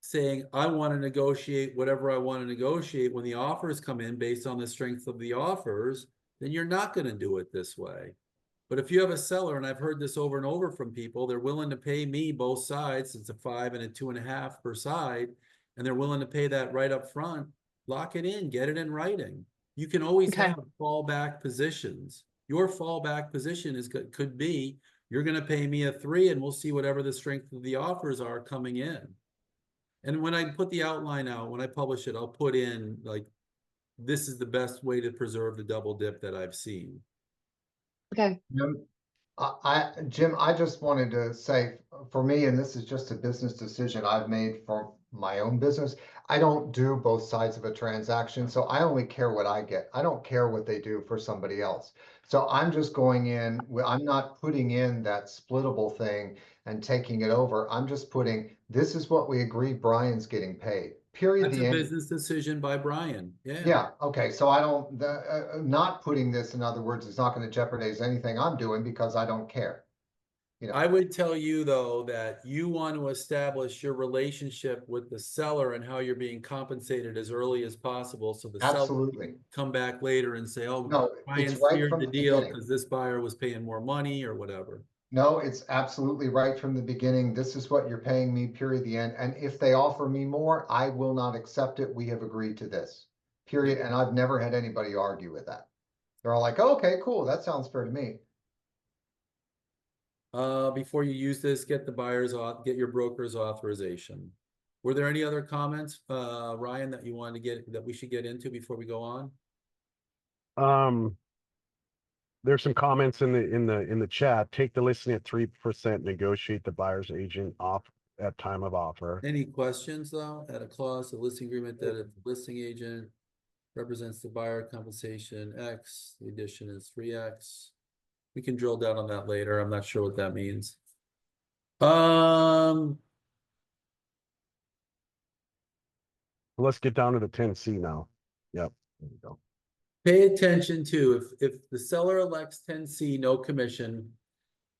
saying, I want to negotiate whatever I want to negotiate when the offers come in based on the strength of the offers, then you're not going to do it this way. But if you have a seller, and I've heard this over and over from people, they're willing to pay me both sides, it's a 5 and a 2.5 per side, and they're willing to pay that right up front, lock it in, get it in writing. You can always have fallback positions. Your fallback position could be, you're going to pay me a 3, and we'll see whatever the strength of the offers are coming in. And when I put the outline out, when I publish it, I'll put in, like, this is the best way to preserve the double dip that I've seen. Okay. Jim, I just wanted to say, for me, and this is just a business decision I've made for my own business, I don't do both sides of a transaction, so I only care what I get. I don't care what they do for somebody else. So I'm just going in, I'm not putting in that splittable thing and taking it over. I'm just putting, this is what we agree Brian's getting paid. Period. That's a business decision by Brian. Yeah. Okay. So I don't, not putting this, in other words, is not going to jeopardize anything I'm doing because I don't care. I would tell you, though, that you want to establish your relationship with the seller and how you're being compensated as early as possible. So the seller can come back later and say, oh, no, Brian steered the deal because this buyer was paying more money or whatever. No, it's absolutely right from the beginning. This is what you're paying me, period, the end. And if they offer me more, I will not accept it. We have agreed to this, period. And I've never had anybody argue with that. They're all like, oh, okay, cool. That sounds fair to me. Before you use this, get your broker's authorization. Were there any other comments, Ryan, that you wanted to that we should get into before we go on? there's some comments in the chat. Take the listing at 3%, negotiate the buyer's agent off at time of offer. Any questions though? Add a clause, a listing agreement that a listing agent represents the buyer compensation X, the addition is 3X. We can drill down on that later. I'm not sure what that means. Let's get down to the 10C now. Yep. There we go. Pay attention to if the seller elects 10C, no commission,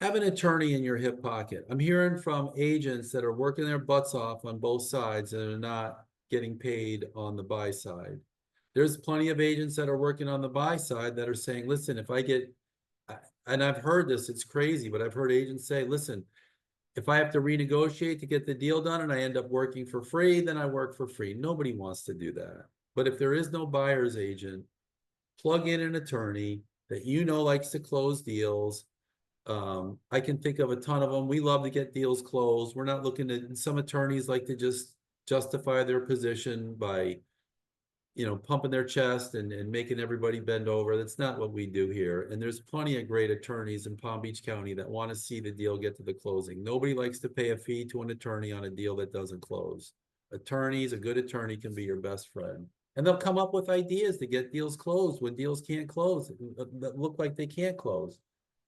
have an attorney in your hip pocket. I'm hearing from agents that are working their butts off on both sides and are not getting paid on the buy side. There's plenty of agents that are working on the buy side that are saying, listen, if I get, and I've heard this, it's crazy, but I've heard agents say, listen, if I have to renegotiate to get the deal done and I end up working for free, then I work for free. Nobody wants to do that. But if there is no buyer's agent, plug in an attorney that you know likes to close deals. I can think of a ton of them. We love to get deals closed. We're not looking to, some attorneys like to just justify their position by, pumping their chest and making everybody bend over. That's not what we do here. And there's plenty of great attorneys in Palm Beach County that want to see the deal get to the closing. Nobody likes to pay a fee to an attorney on a deal that doesn't close. Attorneys, a good attorney can be your best friend. And they'll come up with ideas to get deals closed when deals can't close, that look like they can't close.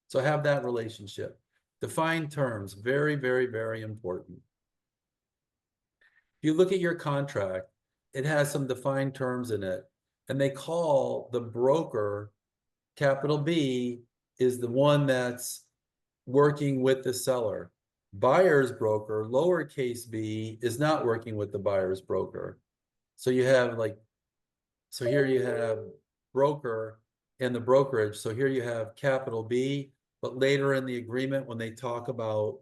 So have that relationship. Define terms, very, very, very important. If you look at your contract, it has some defined terms in it, and they call the broker, capital B, is the one that's working with the seller. Buyer's broker, lowercase b, is not working with the buyer's broker. So you have so here you have broker and the brokerage. So here you have capital B, but later in the agreement, when they talk about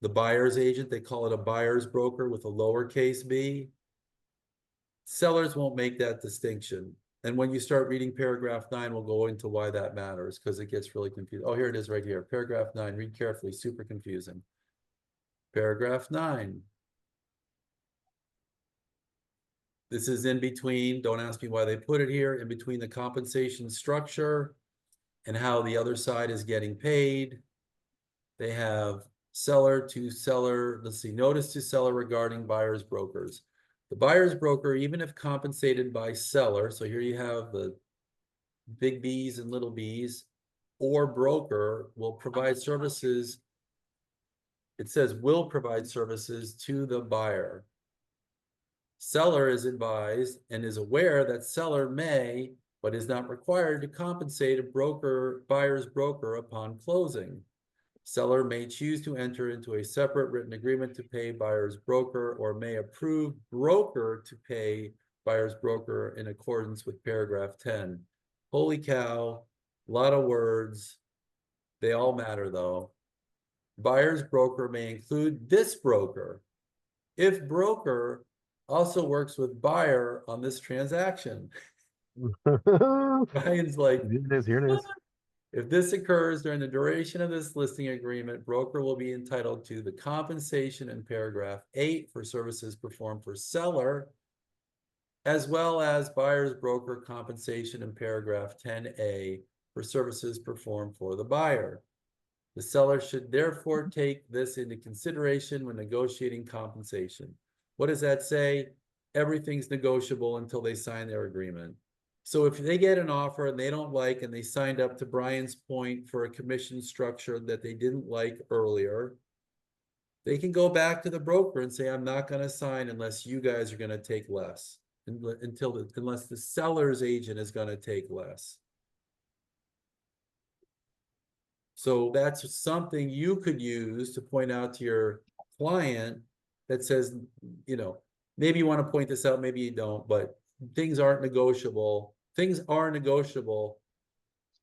the buyer's agent, they call it a buyer's broker with a lowercase b. Sellers won't make that distinction. And when you start reading paragraph 9, we'll go into why that matters, because it gets really confusing. Oh, here it is right here. Paragraph 9, read carefully, super confusing. Paragraph 9. This is in between, don't ask me why they put it here, in between the compensation structure and how the other side is getting paid. They have seller to seller, let's see, notice to seller regarding buyer's brokers. The buyer's broker, even if compensated by seller, so here you have the big B's and little b's, or broker, will provide services. It says will provide services to the buyer. Seller is advised and is aware that seller may, but is not required to compensate a buyer's broker upon closing. Seller may choose to enter into a separate written agreement to pay buyer's broker, or may approve broker to pay buyer's broker in accordance with paragraph 10. Holy cow, a lot of words. They all matter though. Buyer's broker may include this broker if broker also works with buyer on this transaction. Ryan's like, Here it is. Here it is. if this occurs during the duration of this listing agreement, broker will be entitled to the compensation in paragraph 8 for services performed for seller, as well as buyer's broker compensation in paragraph 10A for services performed for the buyer. The seller should therefore take this into consideration when negotiating compensation. What does that say? Everything's negotiable until they sign their agreement. So if they get an offer and they don't like, and they signed up, to Brian's point, for a commission structure that they didn't like earlier, they can go back to the broker and say, I'm not going to sign unless you guys are going to take less, unless the seller's agent is going to take less. So that's something you could use to point out to your client that says, maybe you want to point this out, maybe you don't, but things aren't negotiable. Things are negotiable,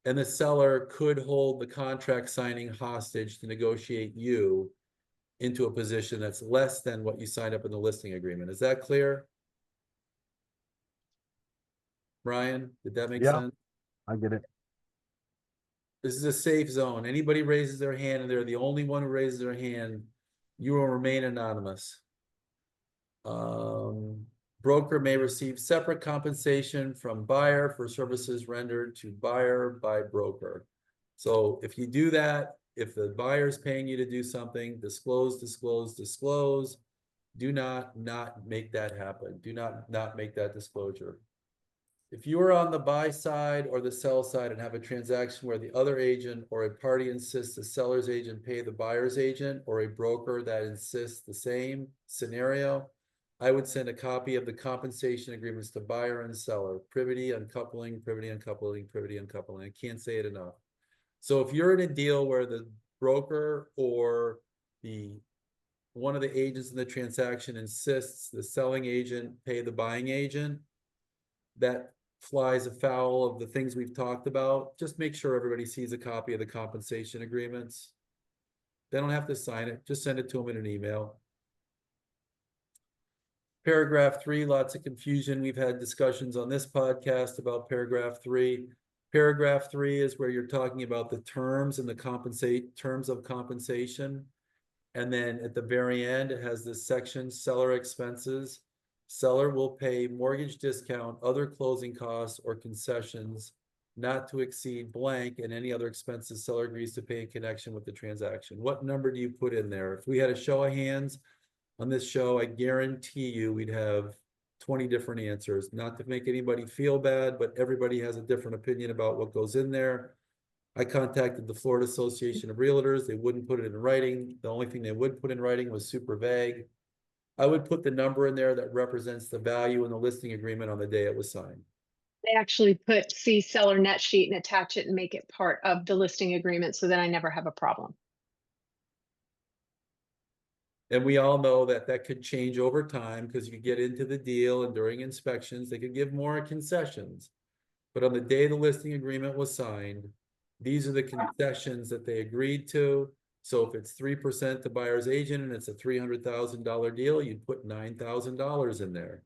and the seller could hold the contract signing hostage to negotiate you into a position that's less than what you signed up in the listing agreement. Is that clear? Brian, did that make sense? I get it. This is a safe zone. Anybody raises their hand and they're the only one who raises their hand, you will remain anonymous. Broker may receive separate compensation from buyer for services rendered to buyer by broker. So if you do that, if the buyer's paying you to do something, disclose, disclose, disclose. Do not make that happen. Do not make that disclosure. If you are on the buy side or the sell side and have a transaction where the other agent or a party insists the seller's agent pay the buyer's agent, or a broker that insists the same scenario, I would send a copy of the compensation agreements to buyer and seller. Privity, uncoupling, privity, uncoupling, privity, uncoupling. I can't say it enough. So if you're in a deal where the broker or one of the agents in the transaction insists the selling agent pay the buying agent, that flies afoul of the things we've talked about. Just make sure everybody sees a copy of the compensation agreements. They don't have to sign it. Just send it to them in an email. Paragraph 3, lots of confusion. We've had discussions on this podcast about paragraph 3. Paragraph 3 is where you're talking about the terms and the terms of compensation. And then at the very end, it has this section, seller expenses. Seller will pay mortgage discount, other closing costs or concessions not to exceed blank, and any other expenses seller agrees to pay in connection with the transaction. What number do you put in there? If we had a show of hands on this show, I guarantee you we'd have 20 different answers. Not to make anybody feel bad, but everybody has a different opinion about what goes in there. I contacted the Florida Association of Realtors. They wouldn't put it in writing. The only thing they would put in writing was super vague. I would put the number in there that represents the value in the listing agreement on the day it was signed. They actually put see seller net sheet and attach it and make it part of the listing agreement, so then I never have a problem. And we all know that that could change over time because you get into the deal and during inspections, they could give more concessions. But on the day the listing agreement was signed, these are the concessions that they agreed to. So if it's 3% to buyer's agent and it's a $300,000 deal, you'd put $9,000 in there.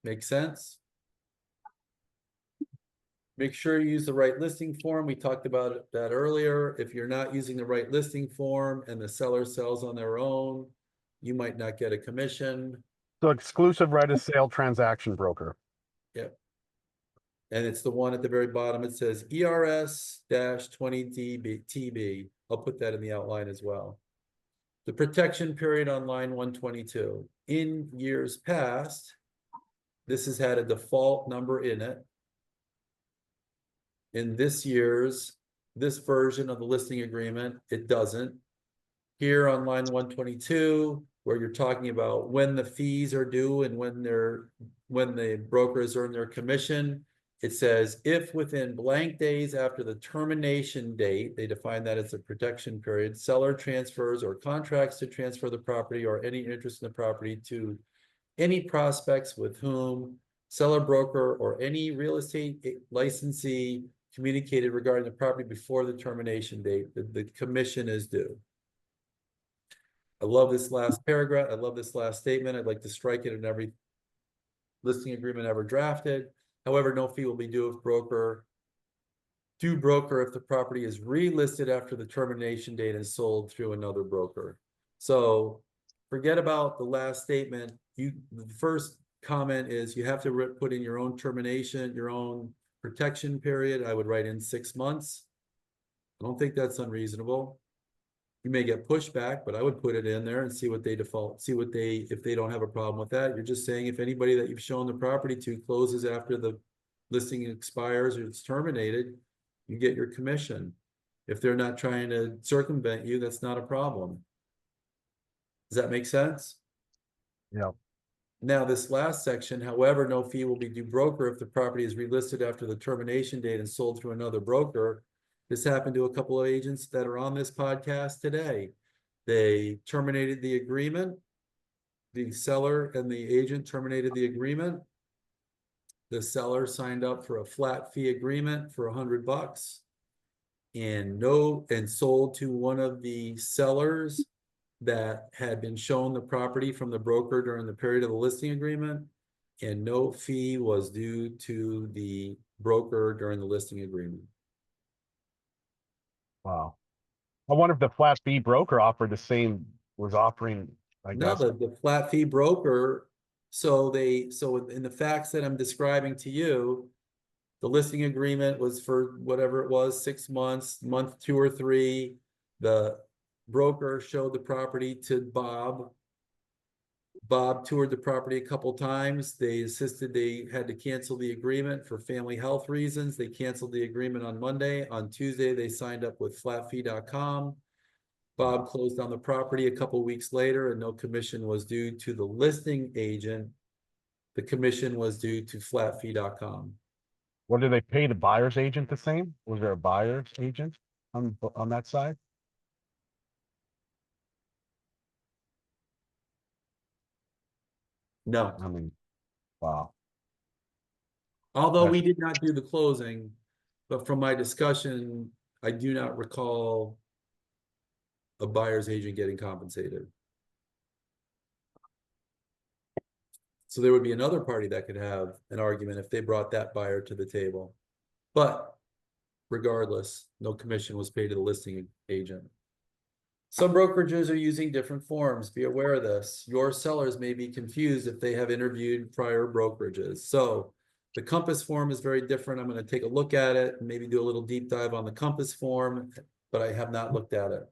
Make sense? Make sure you use the right listing form. We talked about that earlier. If you're not using the right listing form and the seller sells on their own, you might not get a commission. So exclusive right of sale transaction broker. Yep. And it's the one at the very bottom. It says ERS-20TB. I'll put that in the outline as well. The protection period on line 122. In years past, this has had a default number in it. In this version of the listing agreement, it doesn't. Here on line 122, where you're talking about when the fees are due and when the brokers earn their commission, it says if within blank days after the termination date, they define that as a protection period, seller transfers or contracts to transfer the property or any interest in the property to any prospects with whom seller, broker, or any real estate licensee communicated regarding the property before the termination date, the commission is due. I love this last paragraph. I love this last statement. I'd like to strike it in every listing agreement ever drafted. However, no fee will be due if broker if the property is relisted after the termination date and sold through another broker. So forget about the last statement. The first comment is you have to put in your own termination, your own protection period. I would write in 6 months. I don't think that's unreasonable. You may get pushback, but I would put it in there and see what they default, if they don't have a problem with that. You're just saying if anybody that you've shown the property to closes after the listing expires or it's terminated, you get your commission. If they're not trying to circumvent you, that's not a problem. Does that make sense? Yeah. Now, this last section, however, no fee will be due broker if the property is relisted after the termination date and sold through another broker. This happened to a couple of agents that are on this podcast today. They terminated the agreement. The seller and the agent terminated the agreement. The seller signed up for a flat fee agreement for $100 and sold to one of the sellers that had been shown the property from the broker during the period of the listing agreement, and no fee was due to the broker during the listing agreement. Wow. I wonder if the flat fee broker offered was offering, I No, guess. the flat fee broker, so in the facts that I'm describing to you, The listing agreement was for whatever it was, 6 months, month 2 or 3. The broker showed the property to Bob. Bob toured the property a couple times. They insisted they had to cancel the agreement for family health reasons. They canceled the agreement on Monday. On Tuesday, they signed up with flatfee.com. Bob closed on the property a couple weeks later, and no commission was due to the listing agent. The commission was due to flatfee.com. What do they pay the buyer's agent the same? Was there a buyer's agent on that side? No, I mean, wow. although we That's- did not do the closing, but from my discussion, I do not recall a buyer's agent getting compensated. So there would be another party that could have an argument if they brought that buyer to the table. But regardless, no commission was paid to the listing agent. Some brokerages are using different forms. Be aware of this. Your sellers may be confused if they have interviewed prior brokerages. So the Compass form is very different. I'm going to take a look at it and maybe do a little deep dive on the Compass form, but I have not looked at it.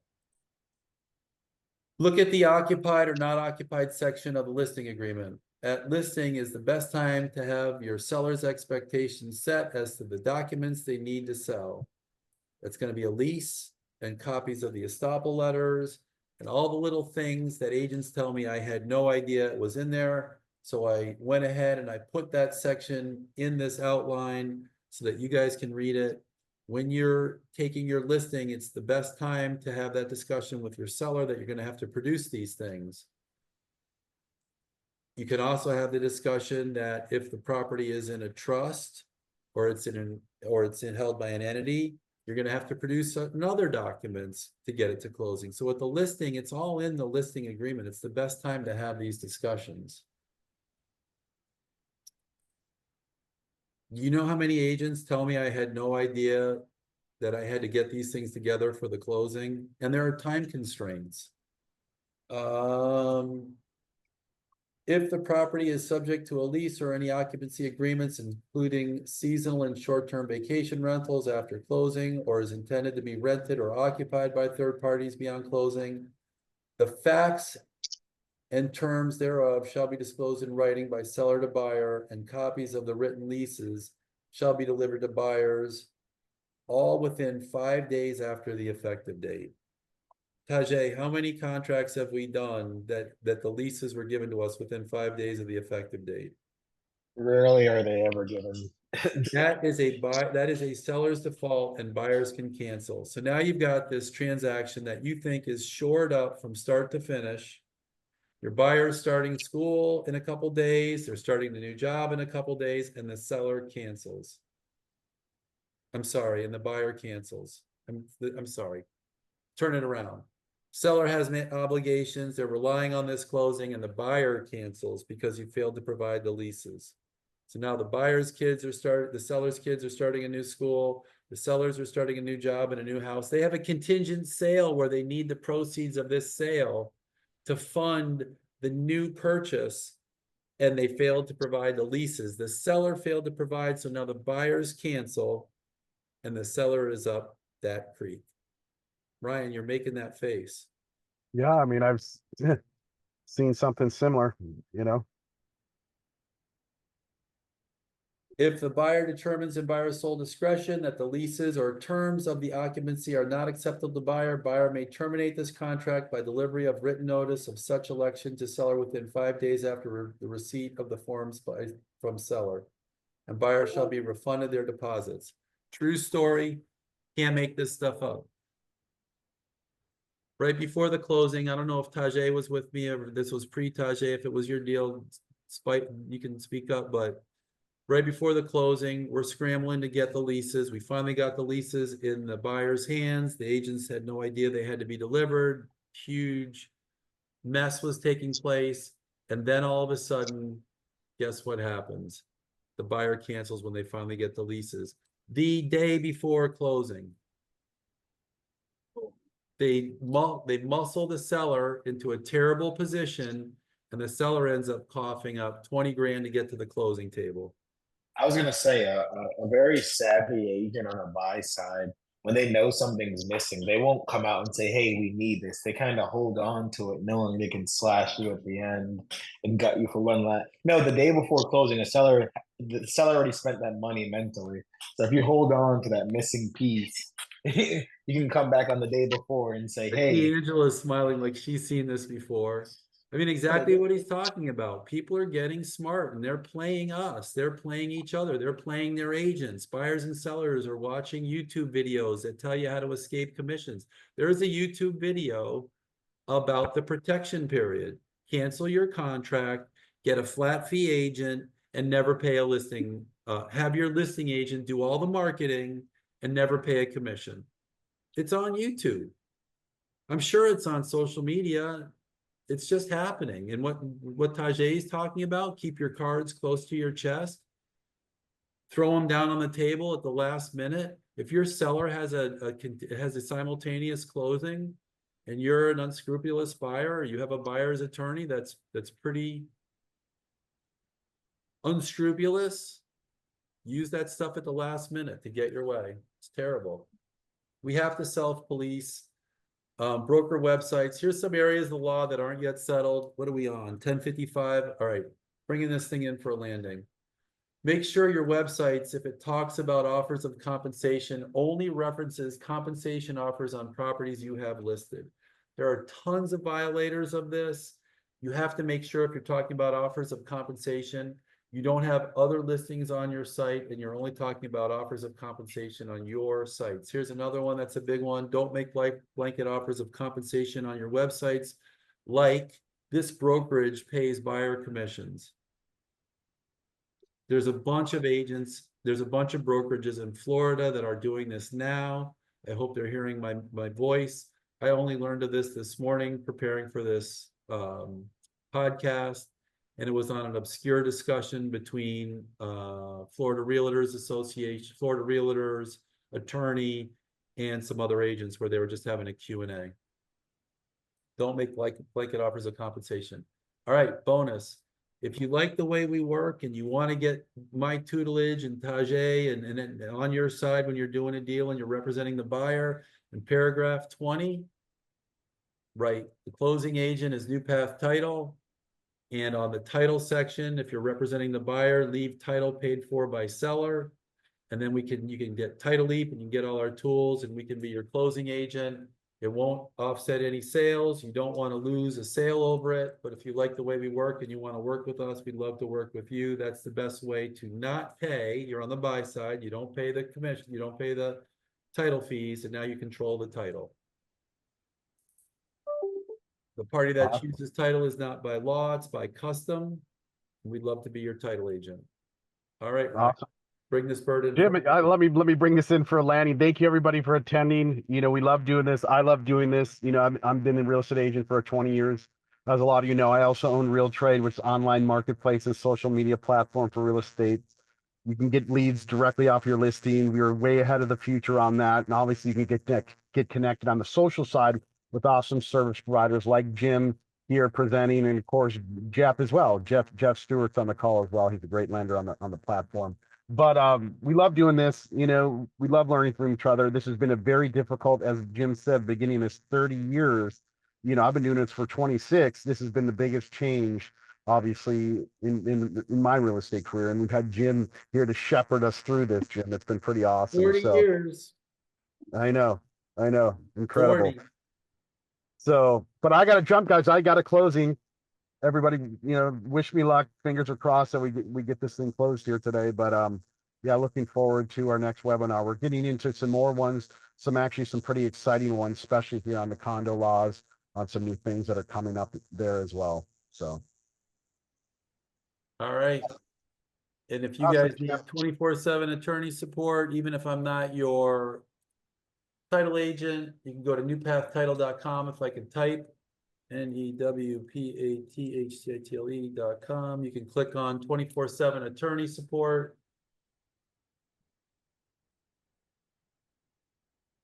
Look at the occupied or not occupied section of the listing agreement. At listing is the best time to have your seller's expectations set as to the documents they need to sell. It's going to be a lease and copies of the estoppel letters and all the little things that agents tell me I had no idea it was in there. So I went ahead and I put that section in this outline so that you guys can read it. When you're taking your listing, it's the best time to have that discussion with your seller that you're going to have to produce these things. You can also have the discussion that if the property is in a trust or it's held by an entity, you're going to have to produce other documents to get it to closing. So with the listing, it's all in the listing agreement. It's the best time to have these discussions. You know how many agents tell me I had no idea that I had to get these things together for the closing? And there are time constraints. If the property is subject to a lease or any occupancy agreements, including seasonal and short-term vacation rentals after closing, or is intended to be rented or occupied by third parties beyond closing, the facts and terms thereof shall be disclosed in writing by seller to buyer, and copies of the written leases shall be delivered to buyers all within 5 days after the effective date. Tajay, how many contracts have we done that the leases were given to us within 5 days of the effective date? Rarely are they ever given. That is a seller's default, and buyers can cancel. So now you've got this transaction that you think is shored up from start to finish. Your buyer's starting school in a couple days, they're starting the new job in a couple days, and the seller cancels. I'm sorry, and the buyer cancels. I'm sorry. Turn it around. Seller has obligations, they're relying on this closing, and the buyer cancels because you failed to provide the leases. So now the seller's kids are starting a new school, the sellers are starting a new job in a new house. They have a contingent sale where they need the proceeds of this sale to fund the new purchase, and they failed to provide the leases. The seller failed to provide, so now the buyers cancel, and the seller is up that creek. Ryan, you're making that face. Yeah, I mean, I've seen something similar, you know. If the buyer determines in buyer's sole discretion that the leases or terms of the occupancy are not acceptable to buyer may terminate this contract by delivery of written notice of such election to seller within 5 days after the receipt of the forms from seller. And buyer shall be refunded their deposits. True story. Can't make this stuff up. Right before the closing, I don't know if Tajay was with me or this was pre-Tajay. If it was your deal, you can speak up, but right before the closing, we're scrambling to get the leases. We finally got the leases in the buyer's hands. The agents had no idea they had to be delivered. Huge mess was taking place. And then all of a sudden, guess what happens? The buyer cancels when they finally get the leases. The day before closing. They muscle the seller into a terrible position, and the seller ends up coughing up 20 grand to get to the closing table. I was gonna say a very savvy agent on a buy side, when they know something's missing, they won't come out and say, "Hey, we need this." They kind of hold on to it, knowing they can slash you at the end and gut you for one last. No, the day before closing, the seller already spent that money mentally. So if you hold on to that missing piece, you can come back on the day before and say, "Hey." Angela's smiling like she's seen this before. I mean, exactly what he's talking about. People are getting smart and they're playing us. They're playing each other. They're playing their agents. Buyers and sellers are watching YouTube videos that tell you how to escape commissions. There's a YouTube video about the protection period. Cancel your contract, get a flat fee agent, and never pay a listing. Have your listing agent do all the marketing and never pay a commission. It's on YouTube. I'm sure it's on social media. It's just happening. And what Tajay is talking about, keep your cards close to your chest. Throw them down on the table at the last minute. If your seller has a simultaneous closing and you're an unscrupulous buyer, or you have a buyer's attorney that's pretty unscrupulous, use that stuff at the last minute to get your way. It's terrible. We have to self-police. Broker websites. Here's some areas of the law that aren't yet settled. What are we on? 1055. All right, bringing this thing in for a landing. Make sure your websites, if it talks about offers of compensation, only references compensation offers on properties you have listed. There are tons of violators of this. You have to make sure if you're talking about offers of compensation, you don't have other listings on your site and you're only talking about offers of compensation on your sites. Here's another one that's a big one. Don't make blanket offers of compensation on your websites. Like, this brokerage pays buyer commissions. There's a bunch of agents, there's a bunch of brokerages in Florida that are doing this now. I hope they're hearing my voice. I only learned of this morning preparing for this podcast. And it was on an obscure discussion between Florida Realtors Association, Florida Realtors, attorney, and some other agents where they were just having a Q&A. Don't make blanket offers of compensation. All right, bonus. If you like the way we work and you want to get my tutelage and Tajay and then on your side when you're doing a deal and you're representing the buyer, in paragraph 20, write the closing agent is New Path Title. And on the title section, if you're representing the buyer, leave title paid for by seller. And then you can get Title Leap and you can get all our tools and we can be your closing agent. It won't offset any sales. You don't want to lose a sale over it. But if you like the way we work and you want to work with us, we'd love to work with you. That's the best way to not pay. You're on the buy side. You don't pay the commission. You don't pay the title fees. And now you control the title. The party that chooses title is not by law, it's by custom. We'd love to be your title agent. All right, Awesome. bring this bird in. Jim, let me bring this in for a landing. Thank you everybody for attending. You know, we love doing this. I love doing this. You know, I've been a real estate agent for 20 years. As a lot of you know, I also own RealTrade, which is online marketplace and social media platform for real estate. You can get leads directly off your listing. We are way ahead of the future on that. And obviously you can get connected on the social side with awesome service providers like Jim here presenting, and of course Jeff as well. Jeff Stewart's on the call as well. He's a great lender on the platform. But we love doing this. You know, we love learning from each other. This has been a very difficult, as Jim said, beginning this 30 years. You know, I've been doing this for 26. This has been the biggest change, obviously, in my real estate career. And we've had Jim here to shepherd us through this, Jim. It's been pretty awesome. 40 years. I know. Incredible. 40. So, but I got to jump, guys. I got a closing. Everybody, you know, wish me luck. Fingers are crossed that we get this thing closed here today. But yeah, looking forward to our next webinar. We're getting into some more ones, some pretty exciting ones, especially here on the condo laws, on some new things that are coming up there as well. So, all right. And if you awesome, guys need 24/7 attorney support, even if I'm not your title agent, you can go to newpathtitle.com if I can type. NEWPATHCITLE.com. You can click on 24/7 attorney support.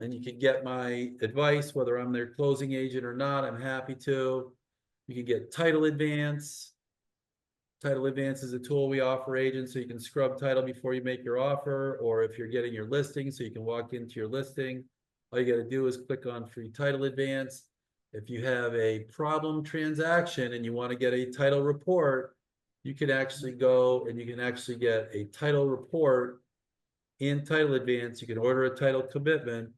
And you can get my advice, whether I'm their closing agent or not. I'm happy to. You can get title advance, Title Advance is a tool we offer agents so you can scrub title before you make your offer, or if you're getting your listing so you can walk into your listing. All you got to do is click on Free Title Advance. If you have a problem transaction and you want to get a title report, you can actually go and you can actually get a title report in Title Advance. You can order a title commitment.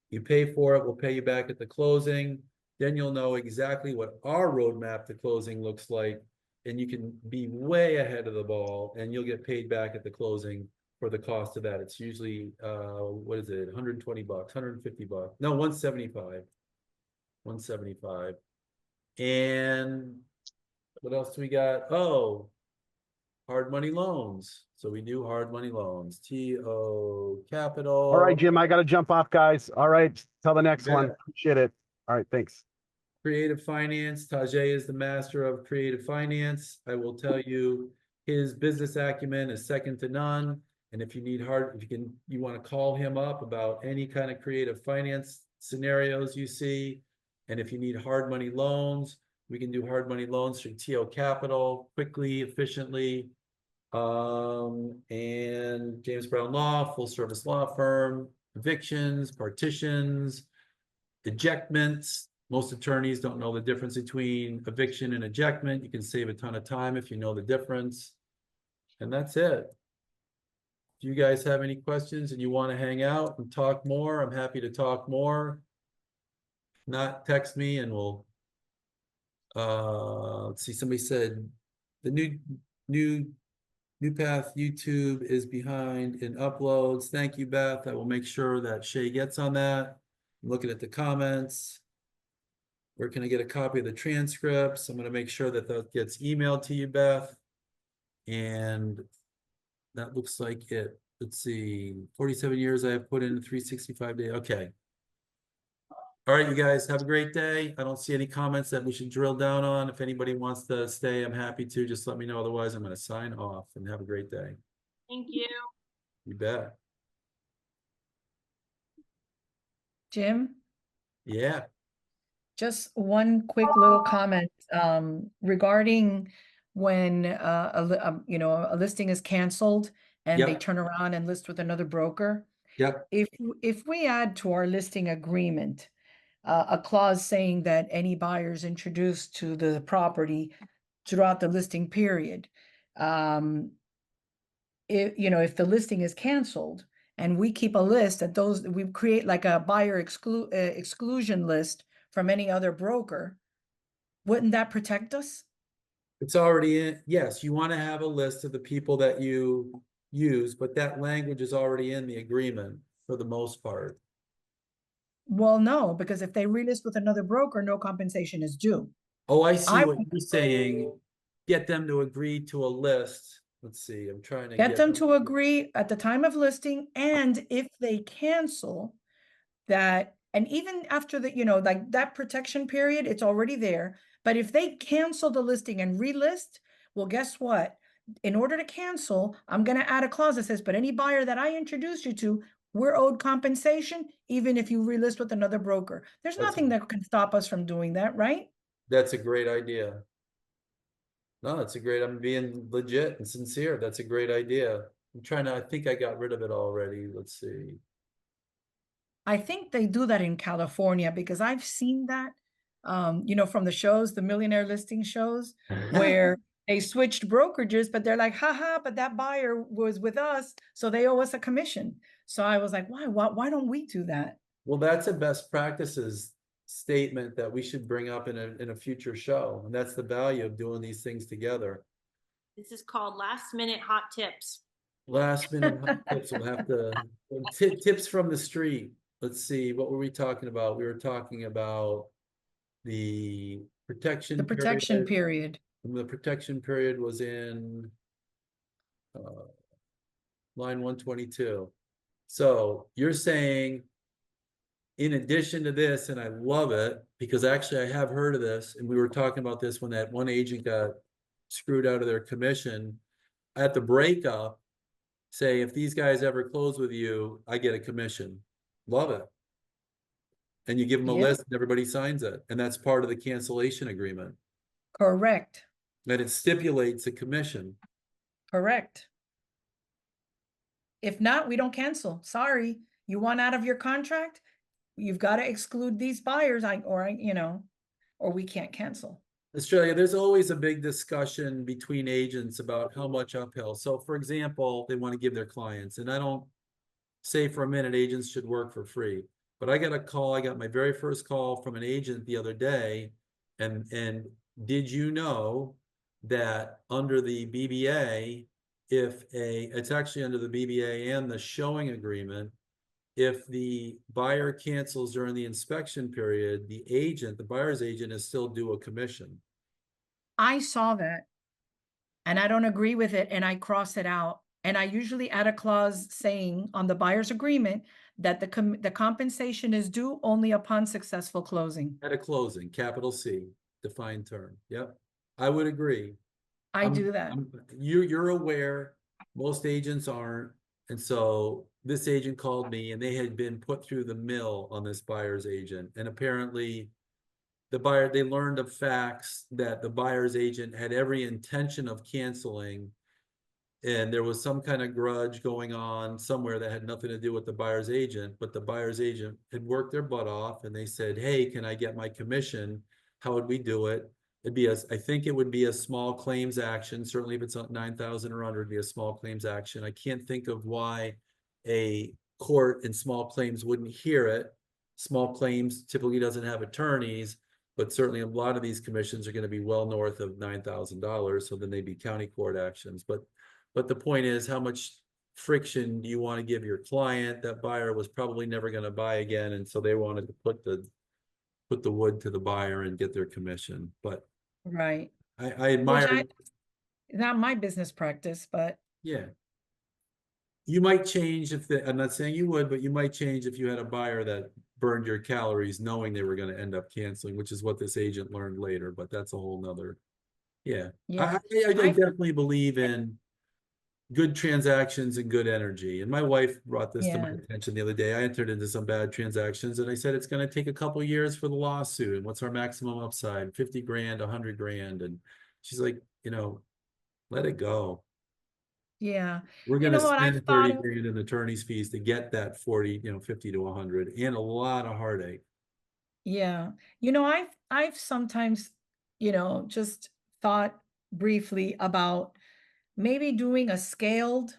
You pay for it, we'll pay you back at the closing. Then you'll know exactly what our roadmap to closing looks like. And you can be way ahead of the ball and you'll get paid back at the closing for the cost of that. It's usually, what is it, 120 bucks, 150 bucks. No, 175. 175. And what else do we got? Oh, hard money loans. So we do hard money loans. TO Capital. All right, Jim, I got to jump off, guys. All right, till the next one. Yeah. Appreciate it. All right, thanks. Creative Finance. Tajay is the master of creative finance. I will tell you, his business acumen is second to none. And if you need you want to call him up about any kind of creative finance scenarios you see. And if you need hard money loans, we can do hard money loans through TO Capital quickly, efficiently. And James Brown Law, full service law firm, evictions, partitions, ejectments. Most attorneys don't know the difference between eviction and ejectment. You can save a ton of time if you know the difference. And that's it. If you guys have any questions and you want to hang out and talk more, I'm happy to talk more. If not, text me and we'll let's see, somebody said the new Path YouTube is behind in uploads. Thank you, Beth. I will make sure that Shay gets on that. I'm looking at the comments. Where can I get a copy of the transcripts? I'm going to make sure that that gets emailed to you, Beth. And that looks like it. Let's see, 47 years I have put in 365 days. Okay. All right, you guys have a great day. I don't see any comments that we should drill down on. If anybody wants to stay, I'm happy to. Just let me know. Otherwise, I'm going to sign off and have a great day. Thank you. You bet. Jim, Yeah. just one quick little comment regarding when a listing is canceled and they Yep. turn around and list with another broker. Yep. If we add to our listing agreement a clause saying that any buyers introduced to the property throughout the listing period, if the listing is canceled and we keep a list that we create like a buyer exclusion list from any other broker, wouldn't that protect us? It's already in. Yes, you want to have a list of the people that you use, but that language is already in the agreement for the most part. Well, no, because if they relist with another broker, no compensation is due. Oh, I see what you're saying. Get them to agree to a list. Let's see, I'm trying to Get them to agree at the time of listing, and if they cancel that, and even after like that protection period, it's already there. But if they cancel the listing and relist, well, guess what? In order to cancel, I'm going to add a clause that says, but any buyer that I introduced you to, we're owed compensation, even if you relist with another broker. There's nothing that can stop us from doing that, right? That's a great idea. No, that's a great, I'm being legit and sincere. That's a great idea. I think I got rid of it already. Let's see. I think they do that in California because I've seen that, from the shows, the millionaire listing shows, where they switched brokerages, but they're like, haha, but that buyer was with us, so they owe us a commission. So I was like, why don't we do that? Well, that's a best practices statement that we should bring up in a future show. And that's the value of doing these things together. This is called last minute hot tips. Last minute hot tips. We'll have to tips from the street. Let's see, what were we talking about? We were talking about the protection period. And the protection period was in line 122. So you're saying, in addition to this, and I love it because actually I have heard of this, and we were talking about this when that one agent got screwed out of their commission. At the breakup, say, if these guys ever close with you, I get a commission. Love it. And you give them a list and everybody signs it. And that's part of the cancellation agreement. Correct. And it stipulates a commission. Correct. If not, we don't cancel. Sorry, you want out of your contract? You've got to exclude these buyers, or we can't cancel. Australia, there's always a big discussion between agents about how much uphill. So for example, they want to give their clients, and I don't say for a minute agents should work for free, but I got a call, I got my very first call from an agent the other day, and did you know that under the BBA, it's actually under the BBA and the showing agreement, if the buyer cancels during the inspection period, the buyer's agent is still due a commission. I saw that and I don't agree with it, and I cross it out. And I usually add a clause saying on the buyer's agreement that the compensation is due only upon successful closing. At a closing, capital C, defined term. Yep, I would agree. I do that. You're aware, most agents aren't. And so this agent called me, and they had been put through the mill on this buyer's agent. And apparently they learned of facts that the buyer's agent had every intention of canceling. And there was some kind of grudge going on somewhere that had nothing to do with the buyer's agent, but the buyer's agent had worked their butt off, and they said, hey, can I get my commission? How would we do it? I think it would be a small claims action. Certainly if it's 9,000 or under, it'd be a small claims action. I can't think of why a court in small claims wouldn't hear it. Small claims typically doesn't have attorneys, but certainly a lot of these commissions are going to be well north of $9,000. So then they'd be county court actions. But the point is, how much friction do you want to give your client? That buyer was probably never going to buy again, and so they wanted to put the wood to the buyer and get their commission. But Right. I admire. Not my business practice, but Yeah. You might change I'm not saying you would, but you might change if you had a buyer that burned your calories knowing they were going to end up canceling, which is what this agent learned later, but that's a whole nother. Yeah. yeah. I definitely believe in good transactions and good energy. And my wife brought this to my attention the other day. I entered into some bad transactions, and I said, it's going to take a couple years for the lawsuit. And what's our maximum upside? 50 grand, 100 grand. And she's like, let it go. Yeah. We're going to what I've spend thought 30 of- grand in attorney's fees to get that 40, 50 to 100, and a lot of heartache. Yeah. I've sometimes, just thought briefly about maybe doing a scaled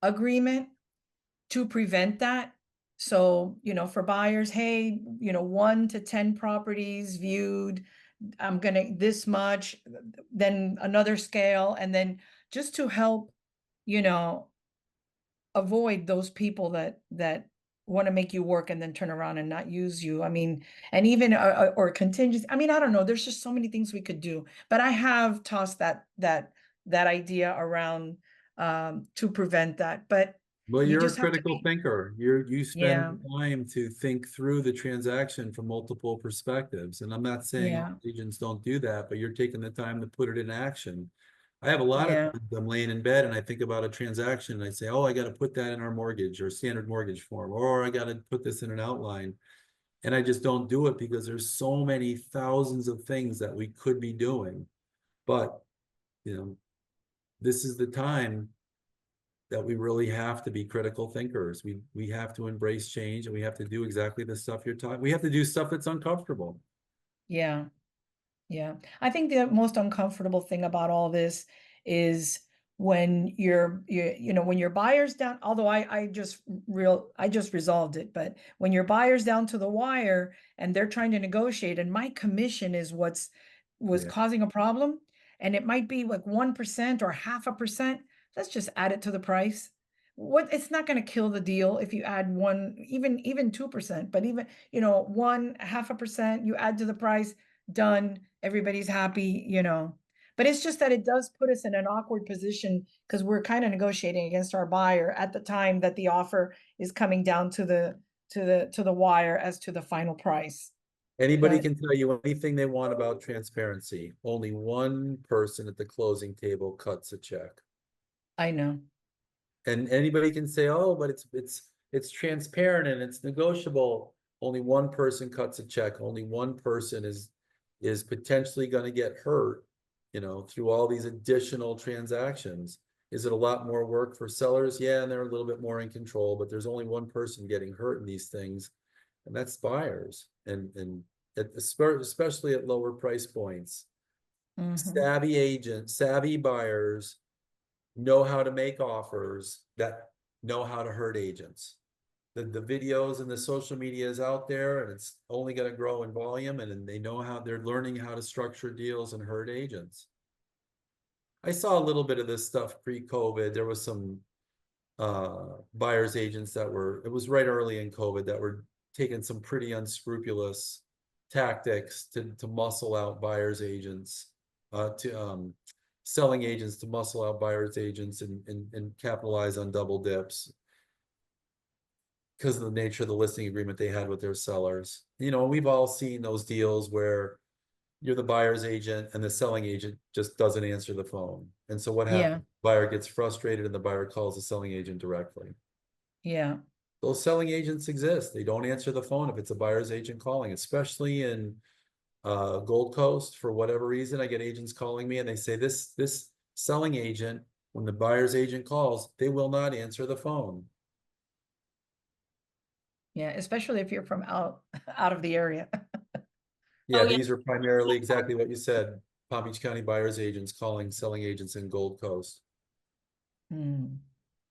agreement to prevent that. So, for buyers, hey, 1 to 10 properties viewed, I'm gonna this much, then another scale, and then just to help, avoid those people that want to make you work and then turn around and not use you. I mean, and even or contingency. I mean, I don't know. There's just so many things we could do. But I have tossed that idea around to prevent that. But Well, you you're a just have to critical be, thinker. You spend time to think through the transaction from multiple perspectives. And I'm not saying all agents don't do that, but you're taking the time to put it in action. I have a lot of times I'm laying in bed and I think about a transaction and I say, oh, I got to put that in our mortgage or standard mortgage form, or I got to put this in an outline. And I just don't do it because there's so many thousands of things that we could be doing. But, this is the time that we really have to be critical thinkers. We have to embrace change, and we have to do exactly the stuff you're talking. We have to do stuff that's uncomfortable. Yeah. Yeah. I think the most uncomfortable thing about all this is when when your buyer's down, although I just resolved it, but when your buyer's down to the wire and they're trying to negotiate, and my commission is was causing a problem, and it might be like 1% or 0.5%, let's just add it to the price. It's not going to kill the deal if you add even 2%, but even 0.5%, you add to the price, done, everybody's happy, but it's just that it does put us in an awkward position because we're kind of negotiating against our buyer at the time that the offer is coming down to the wire as to the final price. Anybody can tell you anything they want about transparency. Only one person at the closing table cuts a check. I know. And anybody can say, oh, but it's transparent and it's negotiable. Only one person cuts a check. Only one person is potentially going to get hurt you know, through all these additional transactions. Is it a lot more work for sellers? Yeah, and they're a little bit more in control, but there's only one person getting hurt in these things, and that's buyers. And especially at lower price points. Mhm. Savvy agents, savvy buyers know how to make offers that know how to hurt agents. The videos and the social media is out there, and it's only going to grow in volume, and they know how they're learning how to structure deals and hurt agents. I saw a little bit of this stuff pre-COVID. There was some buyers agents that were, it was right early in COVID, that were taking some pretty unscrupulous tactics to muscle out buyers agents, selling agents to muscle out buyers agents and capitalize on double dips because of the nature of the listing agreement they had with their sellers. You know, we've all seen those deals where you're the buyer's agent and the selling agent just doesn't answer the phone. And so what happens? Buyer gets frustrated and the buyer calls the selling agent directly. Yeah. Those selling agents exist. They don't answer the phone if it's a buyer's agent calling, especially in Gold Coast. For whatever reason, I get agents calling me and they say this selling agent, when the buyer's agent calls, they will not answer the phone. Yeah, especially if you're from out of the area. Yeah, Oh, yeah. these are primarily exactly what you said. Palm Beach County buyer's agents calling selling agents in Gold Coast. Hmm.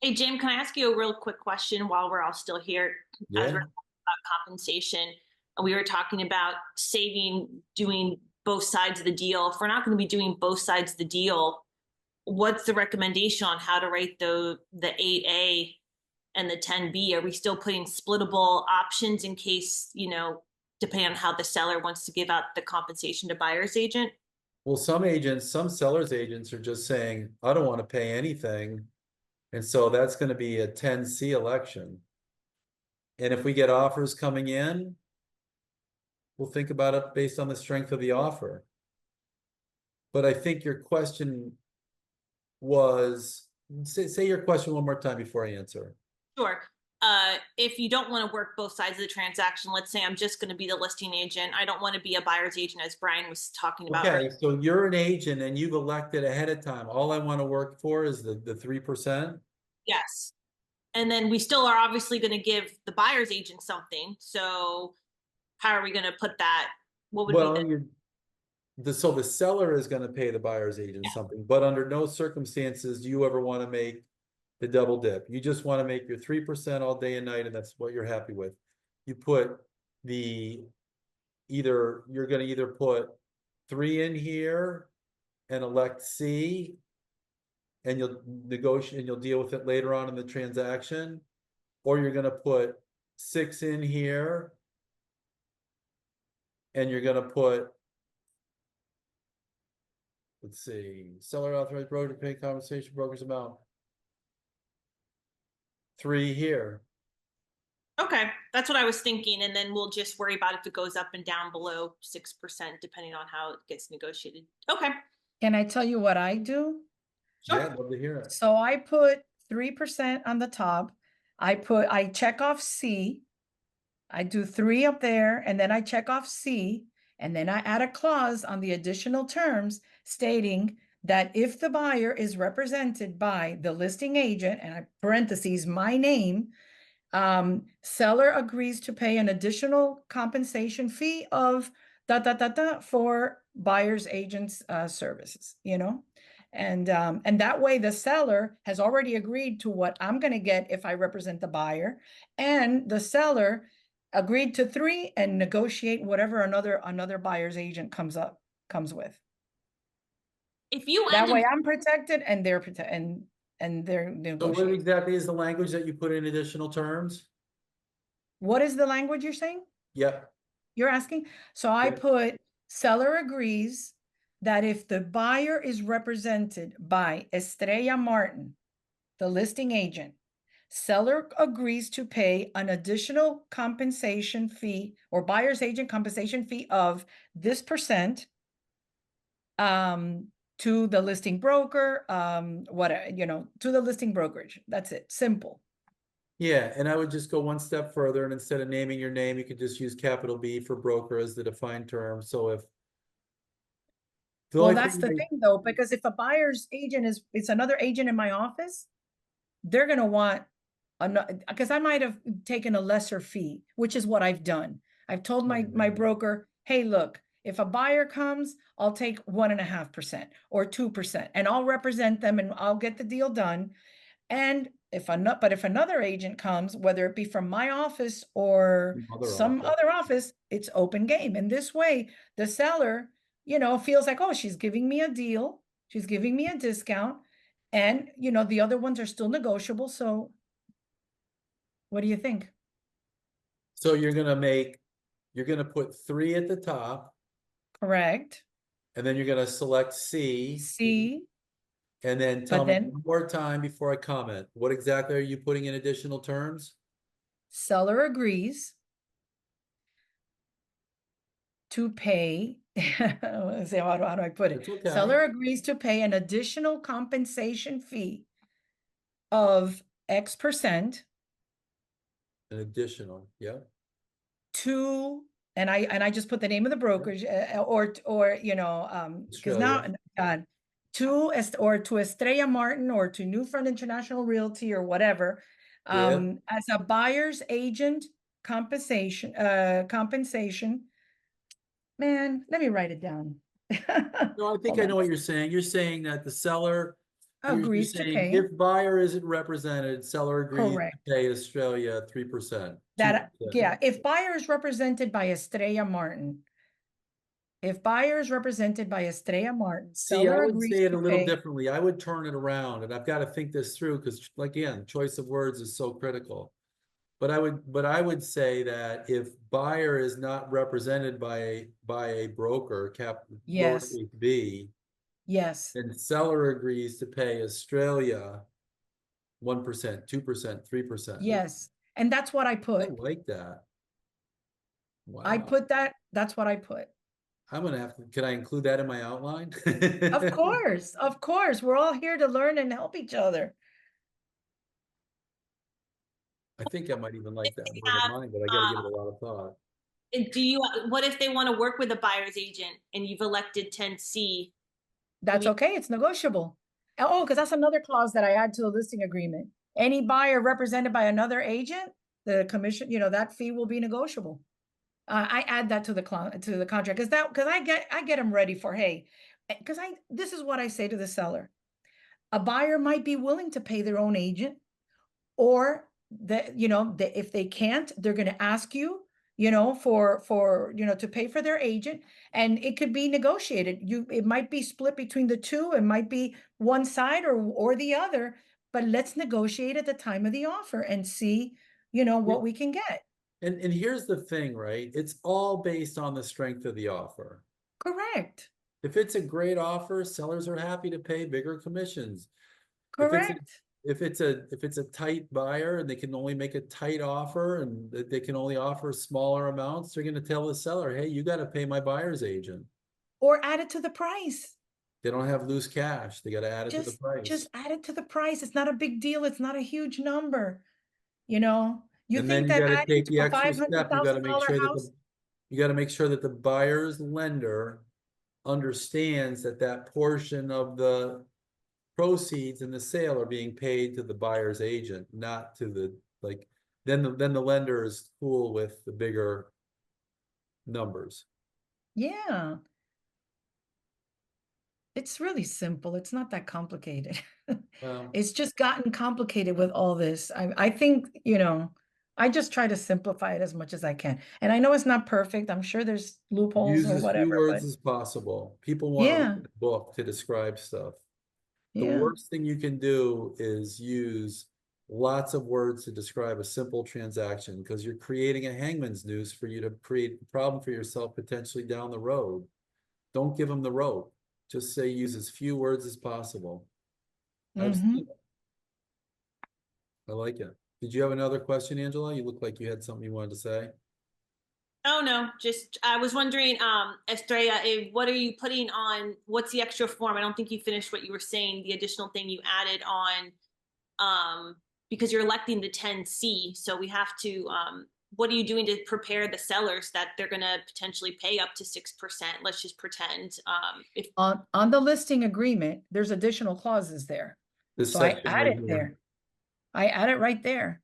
Hey, Jim, can I ask you a real quick question while we're all still here? As Yeah. we're talking about compensation, and we were talking about doing both sides of the deal. If we're not going to be doing both sides of the deal, what's the recommendation on how to write the 8A and the 10B? Are we still putting splittable options in case, you know, depending on how the seller wants to give out the compensation to buyer's agent? Well, some sellers agents are just saying, I don't want to pay anything. And so that's going to be a 10C election. And if we get offers coming in, we'll think about it based on the strength of the offer. But I think your question was, say your question one more time before I answer. Sure. If you don't want to work both sides of the transaction, let's say I'm just going to be the listing agent. I don't want to be a buyer's agent, as Brian was talking about. Okay, so you're an agent and you've elected ahead of time. All I want to work for is the 3%. Yes. And then we still are obviously going to give the buyer's agent something. So how are we going to put that? What would Well, be so the seller is going to pay the buyer's agent something, but under no circumstances do you ever want to make the double dip. You just want to make your 3% all day and night, and that's what you're happy with. You put you're going to either put 3 in here and elect C, and you'll negotiate and you'll deal with it later on in the transaction, or you're going to put 6 in here and you're going to put, let's see, seller authorized broker to pay compensation broker's amount. 3 here. Okay, that's what I was thinking. And then we'll just worry about if it goes up and down below 6%, depending on how it gets negotiated. Okay. Can I tell you what I do? Sure. Yeah, I'd love to hear it. So I put 3% on the top. I check off C. I do 3 up there, and then I check off C, and then I add a clause on the additional terms stating that if the buyer is represented by the listing agent, and I parentheses my name, seller agrees to pay an additional compensation fee of for buyer's agent's services, you know? And that way the seller has already agreed to what I'm going to get if I represent the buyer, and the seller agreed to 3 and negotiate whatever another buyer's agent comes with. If you That end way up, I'm protected and they're protected and they're So what negotiating. exactly is the language that you put in additional terms? What is the language you're saying? Yep. You're asking? So I Yeah. put seller agrees that if the buyer is represented by Estrella Martin, the listing agent, seller agrees to pay an additional compensation fee or buyer's agent compensation fee of this percent to the listing broker, to the listing brokerage. That's it. Simple. Yeah, and I would just go one step further, and instead of naming your name, you could just use capital B for broker as the defined term. So The Well, only that's the I- thing though, because if a buyer's agent it's another agent in my office, they're gonna want because I might have taken a lesser fee, which is what I've done. I've told my broker, hey, look, if a buyer comes, I'll take 1.5% or 2%, and I'll represent them and I'll get the deal done. And if another agent comes, whether it be from my office or some other office, it's open game. And this way, the seller, feels like, oh, she's giving me a deal, she's giving me a discount, and the other ones are still negotiable. So what do you think? So you're gonna put 3 at the top, Correct. and then you're gonna select C, C, and then tell but me then one more time before I comment. What exactly are you putting in additional terms? seller agrees to pay. Let's see, how do I put it? It's okay. Seller agrees to pay an additional compensation fee of X% An additional, yeah. to, and I just put the name of the brokerage, or because now, Australia. to Estrella Martin or to Newfront International Realty or whatever, Yeah. as a buyer's agent compensation. Man, let me write it down. No, I think Hold I on. know what you're saying. You're saying that the seller, you're Agrees to saying pay. if buyer isn't represented, seller agrees to Correct. pay Australia 3%. That, 2%. yeah, if buyer is represented by Estrella Martin. If buyer is represented by Estrella Martin, See, I seller would agrees say it to a little pay. differently. I would turn it around, and I've got to think this through because, again, choice of words is so critical. But I would say that if buyer is not represented by a broker, Yes. lowercase b, Yes, then seller agrees to pay Australia 1%, 2%, 3%. yes. And that's what I I put. like that. I Wow. put that, that's what I put. I'm gonna have to, can I include that in my outline? Of course. We're all here to learn and help each other. I think I might even like that more have, than mine, but I gotta give it a lot of thought. And what if they want to work with a buyer's agent and you've elected 10C? That's okay. It's negotiable. Oh, because that's another clause that I add to the listing agreement. Any buyer represented by another agent, the commission, that fee will be negotiable. I add that to the contract because I get them ready for, hey, because this is what I say to the seller. A buyer might be willing to pay their own agent, or if they can't, they're going to ask you, for to pay for their agent, and it could be negotiated. It might be split between the two. It might be one side or the other, but let's negotiate at the time of the offer and see, what we can get. And here's the thing, right? It's all based on the strength of the offer. Correct. If it's a great offer, sellers are happy to pay bigger commissions. Correct. If it's a tight buyer and they can only make a tight offer and they can only offer smaller amounts, they're going to tell the seller, hey, you got to pay my buyer's agent. Or add it to the price. They don't have loose cash. They got to add it to the price. Just add it to the price. It's not a big deal. It's not a huge number. You And then think you that got to adding take to the a extra step. You got to make $500,000 sure that house? you got to make sure that the buyer's lender understands that portion of the proceeds in the sale are being paid to the buyer's agent, not to the then the lender is cool with the bigger numbers. Yeah. It's really simple. It's not that complicated. It's just gotten complicated with all this. I think, I just try to simplify it as much as I can. And I know it's not perfect. I'm sure there's loopholes Use or as few whatever, words but as possible. People want to yeah, read a book to describe stuff. The yeah. worst thing you can do is use lots of words to describe a simple transaction because you're creating a hangman's noose for you to create a problem for yourself potentially down the road. Don't give them the rope. Just say use as few words as possible. I like it. Did you have another question, Angela? You look like you had something you wanted to say. Oh, no, just, I was wondering, Estrella, what are you putting on, what's the extra form? I don't think you finished what you were saying, the additional thing you added on, because you're electing the 10C, so we have to, what are you doing to prepare the sellers that they're gonna potentially pay up to 6%? Let's just pretend, if, On the listing agreement, there's additional clauses there. This So I section add right it here. there. I add it right there.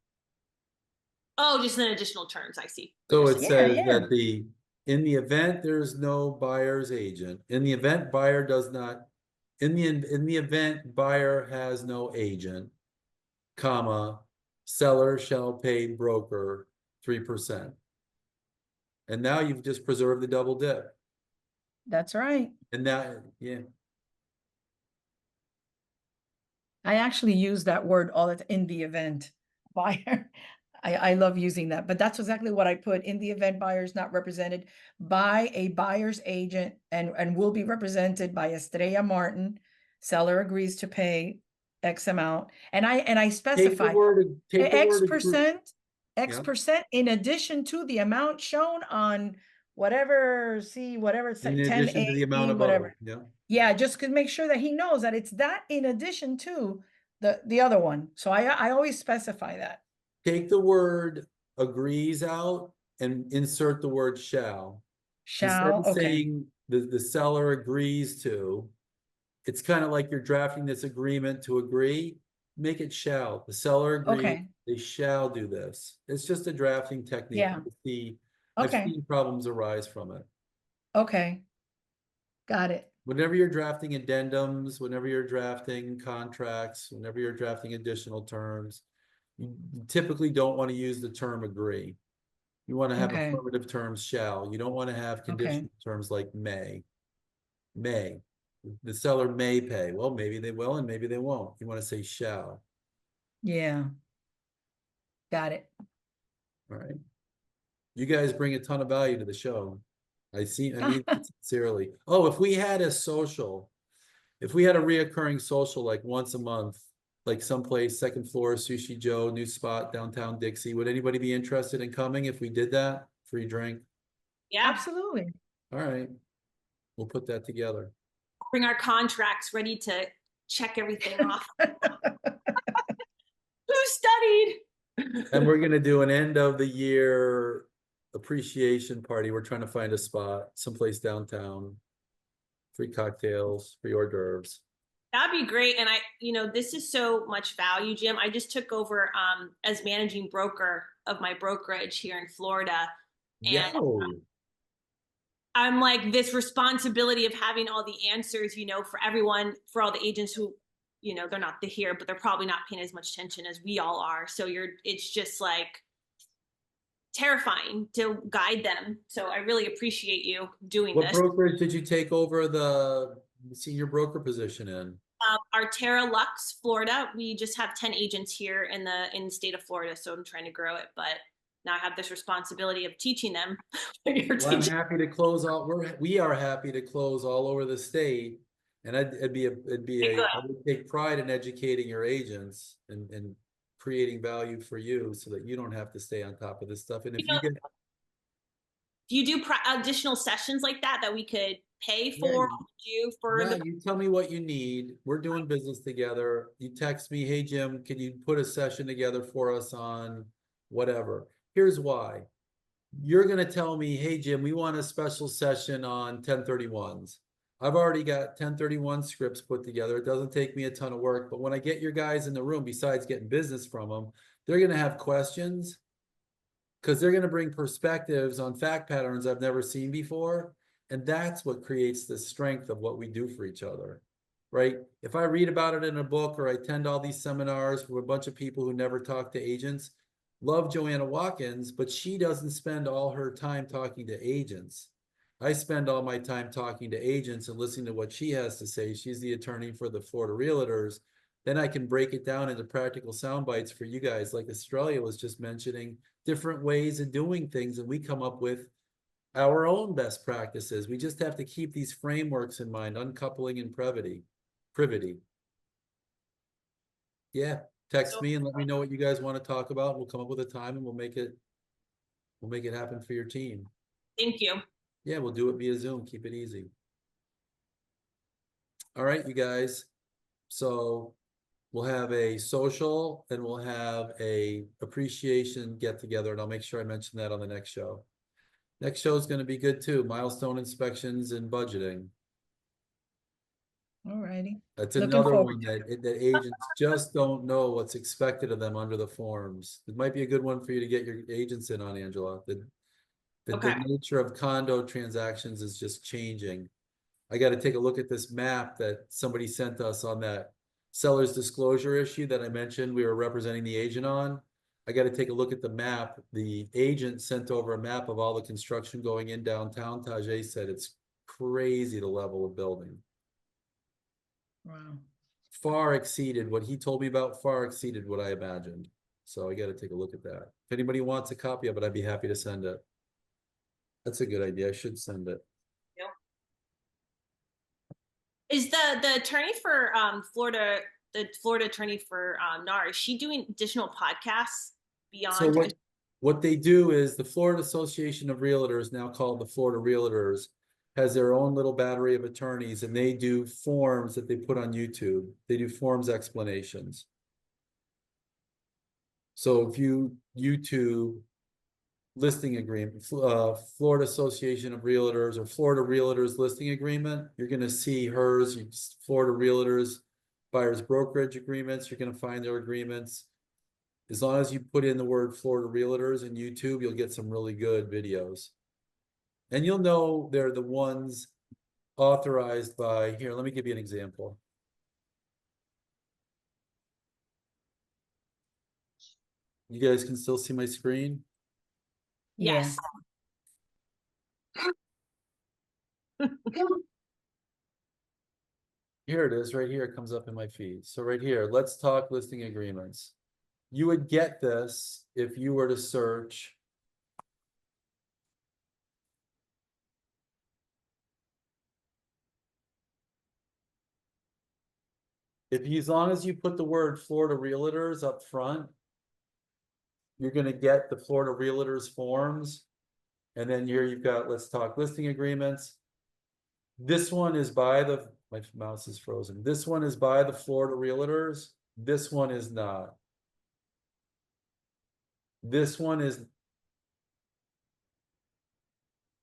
oh, just an additional terms, I see. So it Yeah, says yeah. that in the event there's no buyer's agent, in the event buyer does not, in the event buyer has no agent, comma, seller shall pay broker 3%. And now you've just preserved the double dip. That's right. And now, yeah, I actually use that word all the in the event buyer. I love using that, but that's exactly what I put in the event buyer is not represented by a buyer's agent and will be represented by Estrella Martin. Seller agrees to pay X amount. And I take the specify word, X agree- percent, X Yeah. percent in addition to the amount shown on whatever, see, whatever it's in like addition to the amount 10A, above, whatever. yeah. Yeah, just could make sure that he knows that it's that in addition to the other one. So I always specify that. Take the word agrees out and insert the word shall. Instead Shall, of okay, saying the seller agrees to, it's kind of like you're drafting this agreement to agree, make it shall. The seller agrees, okay, they shall do this. It's just a drafting technique. Yeah. I've Okay. seen problems arise from it. okay. Got it. Whenever you're drafting addendums, whenever you're drafting contracts, whenever you're drafting additional terms, you typically don't want to use the term agree. You want to have Okay. affirmative terms shall. You don't want to have conditional terms like may. May. The seller may pay. Well, maybe they will and maybe they won't. You want to say shall. Yeah. Got it. All right. You guys bring a ton of value to the show. I mean it sincerely. Oh, if we had a social, if we had a reoccurring social like once a month, like someplace, second floor, Sushi Joe, new spot, downtown Dixie, would anybody be interested in coming if we did that? Free drink? Yeah, Absolutely. All right. We'll put that together. bring our contracts ready to check everything off. Who studied? And we're gonna do an end of the year appreciation party. We're trying to find a spot, someplace downtown. Free cocktails, free hors d'oeuvres. That'd be great. And this is so much value, Jim. I just took over as managing broker of my brokerage here in Florida. And Yo. I'm like this responsibility of having all the answers, for everyone, for all the agents who, they're not here, but they're probably not paying as much attention as we all are. So it's just like terrifying to guide them. So I really appreciate you doing What this. brokerage did you take over the senior broker position in? Our Terra Lux, Florida. We just have 10 agents here in the state of Florida. So I'm trying to grow it, but now I have this responsibility of teaching them. Well, I'm happy to close all. We are happy to close all over the state, and I would take pride in educating your agents and creating value for you, so that you don't have to stay on top of this stuff. And if you get, do you do additional sessions like that we could pay for? You tell me what you need. We're doing business together. You text me, hey Jim, can you put a session together for us on whatever? Here's why. You're going to tell me, hey, Jim, we want a special session on 1031s. I've already got 1031 scripts put together. It doesn't take me a ton of work. But when I get your guys in the room, besides getting business from them, they're going to have questions because they're going to bring perspectives on fact patterns I've never seen before. And that's what creates the strength of what we do for each other, right? If I read about it in a book or I attend all these seminars from a bunch of people who never talk to agents, love Joanna Watkins, but she doesn't spend all her time talking to agents. I spend all my time talking to agents and listening to what she has to say. She's the attorney for the Florida Realtors. Then I can break it down into practical sound bites for you guys. Like Australia was just mentioning, different ways of doing things, and we come up with our own best practices. We just have to keep these frameworks in mind, uncoupling and privity. Yeah. Text me and let me know what you guys want to talk about. We'll come up with a time and we'll make it happen for your team. Thank you. Yeah, we'll do it via Zoom. Keep it easy. All right, you guys. So we'll have a social and we'll have a appreciation get together, and I'll make sure I mention that on the next show. Next show is going to be good too. Milestone inspections and budgeting. Alrighty. That's Looking another forward one that agents just don't know what's expected of them under the forms. It might be a good one for you to get your agents in on, Angela. The Okay. nature of condo transactions is just changing. I got to take a look at this map that somebody sent us on that seller's disclosure issue that I mentioned we were representing the agent on. I got to take a look at the map. The agent sent over a map of all the construction going in downtown. Tajay said it's crazy the level of building. Wow. Far exceeded what he told me about, far exceeded what I imagined. So I got to take a look at that. If anybody wants a copy of it, I'd be happy to send it. That's a good idea. I should send it. Is the attorney for Florida, the Florida attorney for NAR, is she doing additional podcasts beyond? So what they do is the Florida Association of Realtors, now called the Florida Realtors, has their own little battery of attorneys, and they do forms that they put on YouTube. They do forms explanations. So if you YouTube listing agreement, Florida Association of Realtors or Florida Realtors listing agreement, you're going to see hers. Florida Realtors buyers brokerage agreements, you're going to find their agreements. As long as you put in the word Florida Realtors in YouTube, you'll get some really good videos. And you'll know they're the ones authorized by, here, let me give you an example. You guys can still see my screen? Yes. Here it is, right here. It comes up in my feed. So right here, let's talk listing agreements. You would get this if you were to search as long as you put the word Florida Realtors up front, you're going to get the Florida Realtors forms. And then here you've got, let's talk listing agreements. This one is by my mouse is frozen. This one is by the Florida Realtors. This one is not. This one is,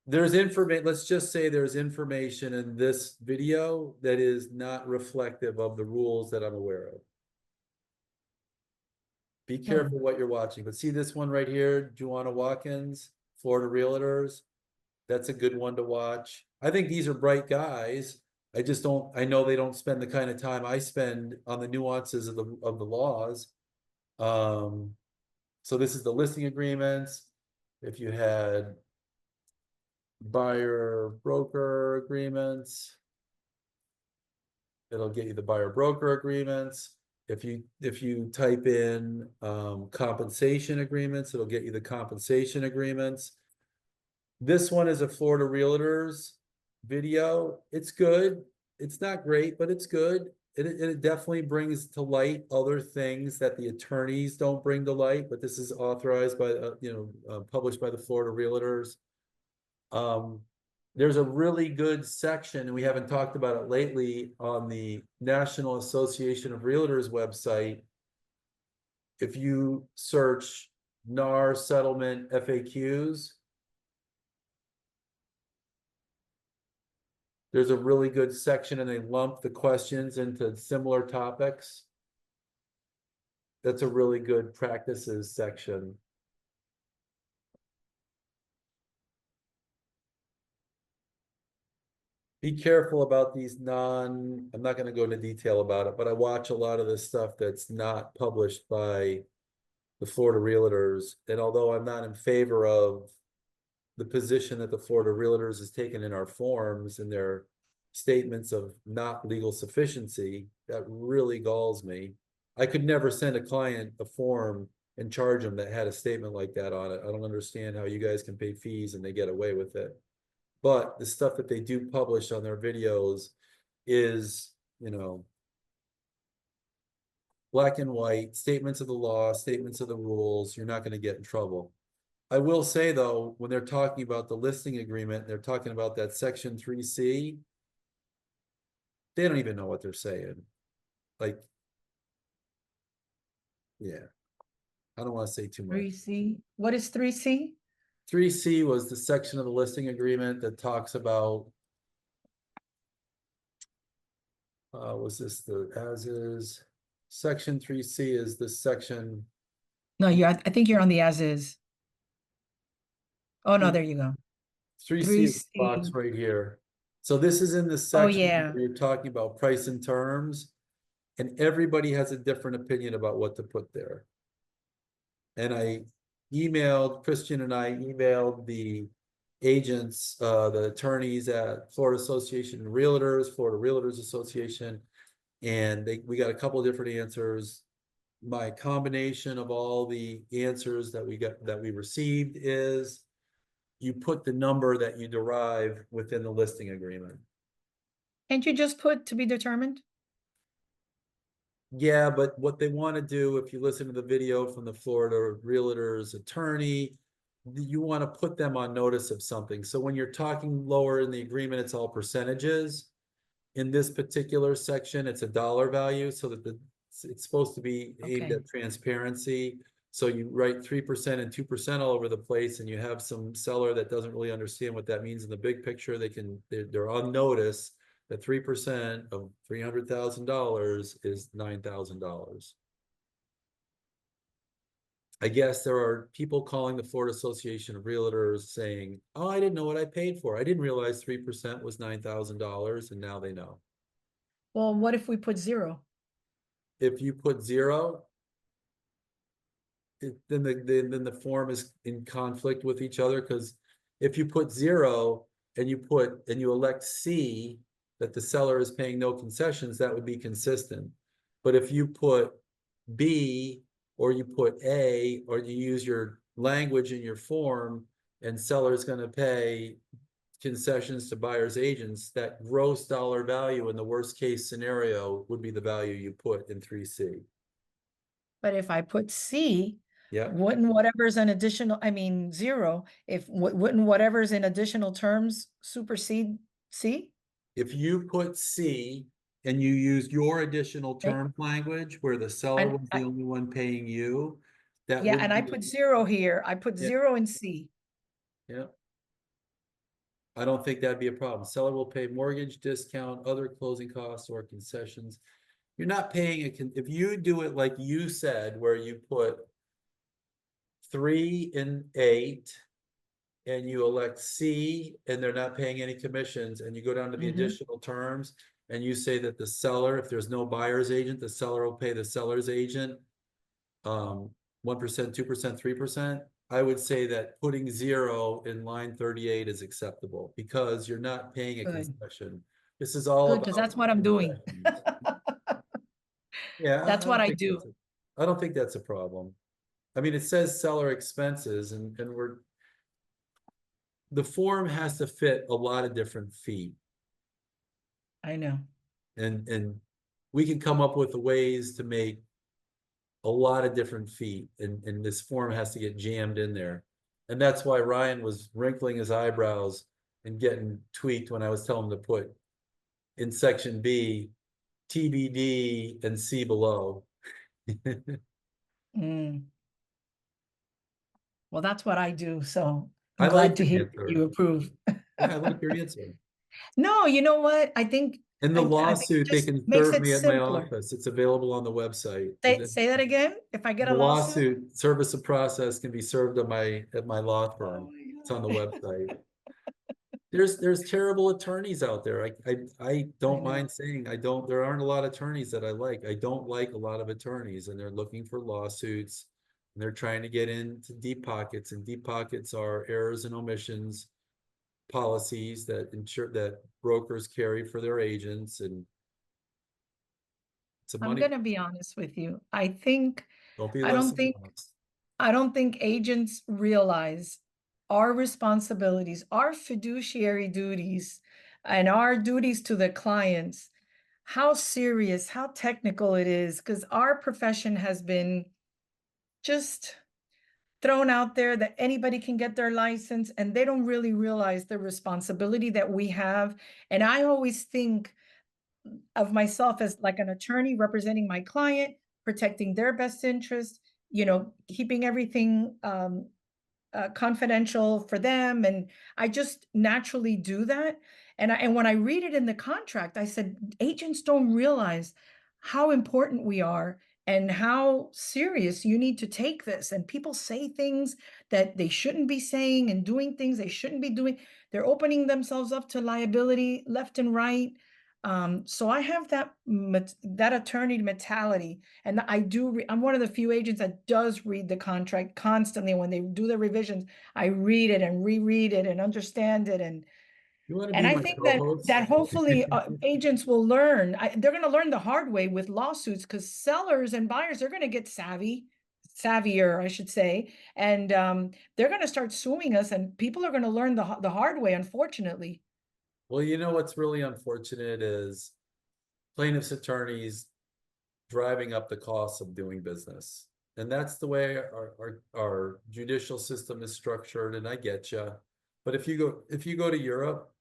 there's information, let's just say there's information in this video that is not reflective of the rules that I'm aware of. Be careful what you're watching, but see this one right here, Juana Watkins, Florida Realtors. That's a good one to watch. I think these are bright guys. I know they don't spend the kind of time I spend on the nuances of the laws. So this is the listing agreements. If you had buyer broker agreements, it'll get you the buyer broker agreements. If you type in compensation agreements, it'll get you the compensation agreements. This one is a Florida Realtors video. It's good. It's not great, but it's good. It definitely brings to light other things that the attorneys don't bring to light, but this is authorized by, published by the Florida Realtors. There's a really good section, and we haven't talked about it lately, on the National Association of Realtors website. If you search NAR settlement FAQs, there's a really good section, and they lump the questions into similar topics. That's a really good practices section. Be careful about these I'm not going to go into detail about it, but I watch a lot of this stuff that's not published by the Florida Realtors. And although I'm not in favor of the position that the Florida Realtors has taken in our forms and their statements of not legal sufficiency, that really galls me. I could never send a client a form and charge them that had a statement like that on it. I don't understand how you guys can pay fees and they get away with it. But the stuff that they do publish on their videos is, black and white, statements of the law, statements of the rules. You're not going to get in trouble. I will say, though, when they're talking about the listing agreement, they're talking about that Section 3C. They don't even know what they're saying. Like, Yeah. I don't want to say too much. 3C. What is 3C? 3C was the section of the listing agreement that talks about, was this the as is? Section 3C is this section. No, I think you're on the as is. Oh, no, there you go. 3C is the 3C. box right here. So this is in the Oh, section yeah. where you're talking about price and terms, and everybody has a different opinion about what to put there. And Christian and I emailed the agents, the attorneys at Florida Association of Realtors, Florida Realtors Association, and we got a couple of different answers. My combination of all the answers that we received is you put the number that you derive within the listing agreement. Can't you just put to be determined? Yeah, but what they want to do, if you listen to the video from the Florida Realtor's attorney, you want to put them on notice of something. So when you're talking lower in the agreement, it's all percentages. In this particular section, it's a dollar value, so that it's supposed to be aimed Okay. at transparency. So you write 3% and 2% all over the place, and you have some seller that doesn't really understand what that means in the big picture. They're on notice that 3% of $300,000 is $9,000. I guess there are people calling the Florida Association of Realtors saying, "Oh, I didn't know what I paid for. I didn't realize 3% was $9,000," and now they know. Well, what if we put 0? If you put 0, then the form is in conflict with each other, because if you put 0 and you elect C, that the seller is paying no concessions, that would be consistent. But if you put B or you put A, or you use your language in your form, and seller is going to pay concessions to buyer's agents, that gross dollar value in the worst case scenario would be the value you put in 3C. But if I put C, Yeah. wouldn't whatever's an additional, 0, wouldn't whatever's in additional terms supersede C? If you put C and you use your additional Okay. term language where the seller And was the only one paying you, that Yeah, would and I be- put 0 here. I put Yeah. 0 in C. Yeah. I don't think that'd be a problem. Seller will pay mortgage discount, other closing costs or concessions. You're not paying if you do it like you said, where you put 3 and 8 and you elect C and they're not paying any commissions, and you go down to the Mhm. additional terms and you say that the seller, if there's no buyer's agent, the seller will pay the seller's agent 1%, 2%, 3%. I would say that putting 0 in line 38 is acceptable, because you're not paying a Good. concession. This is all Good, about because that's what I'm doing. concessions. Yeah, That's what I do. I don't think that's a problem. I mean, it says seller expenses, and the form has to fit a lot of different feet, I know. and we can come up with ways to make a lot of different feet, and this form has to get jammed in there. And that's why Ryan was wrinkling his eyebrows and getting tweaked when I was telling him to put in section B, TBD and C below. Mm. Well, that's what I do, so I I'm like glad to your hear answer. you approve. Yeah, I like your answer. No, you know what? I think In the I think it lawsuit, they just can makes serve it me at my simpler. office. It's available on the website. Say that again. If I get The a lawsuit. lawsuit, service of process can be served at my law Oh firm. my It's on the God. website. There's terrible attorneys out there. I don't know. mind saying there aren't a lot of attorneys that I like. I don't like a lot of attorneys, and they're looking for lawsuits, and they're trying to get into deep pockets, and deep pockets are errors and omissions policies that ensure that brokers carry for their agents, and it's a I'm money. gonna be honest with you. I think Don't be I less don't than think honest. I don't think agents realize our responsibilities, our fiduciary duties, and our duties to the clients, how serious, how technical it is, because our profession has been just thrown out there that anybody can get their license, and they don't really realize the responsibility that we have. And I always think of myself as like an attorney representing my client, protecting their best interest, you know, keeping everything confidential for them. And I just naturally do that. And when I read it in the contract, I said, agents don't realize how important we are and how serious you need to take this. And people say things that they shouldn't be saying and doing things they shouldn't be doing. They're opening themselves up to liability left and right. So I have that attorney mentality, and I'm one of the few agents that does read the contract constantly. When they do the revisions, I read it and reread it and understand it. You want to And be I my think co-host? that hopefully agents will learn. They're going to learn the hard way with lawsuits, because sellers and buyers, they're going to get savvier, I should say. And they're going to start suing us, and people are going to learn the hard way, unfortunately. Well, you know what's really unfortunate is plaintiffs' attorneys driving up the cost of doing business. And that's the way our judicial system is structured, and I get you. But if you go to Europe,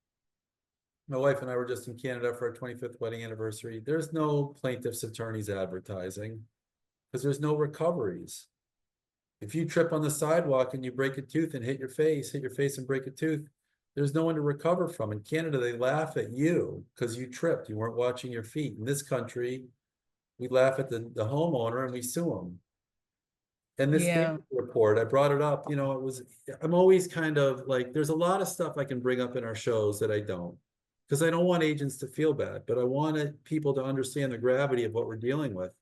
my wife and I were just in Canada for our 25th wedding anniversary. There's no plaintiffs' attorneys advertising because there's no recoveries. If you trip on the sidewalk and you break a tooth and hit your face and break a tooth, there's no one to recover from. In Canada, they laugh at you because you tripped. You weren't watching your feet. In this country, we laugh at the homeowner and we sue them. And this report, I brought it up, you know, I'm always kind of like, there's a lot of stuff I can bring up in our shows that I don't, because I don't want agents to feel bad, but I wanted people to understand the gravity of what we're dealing with.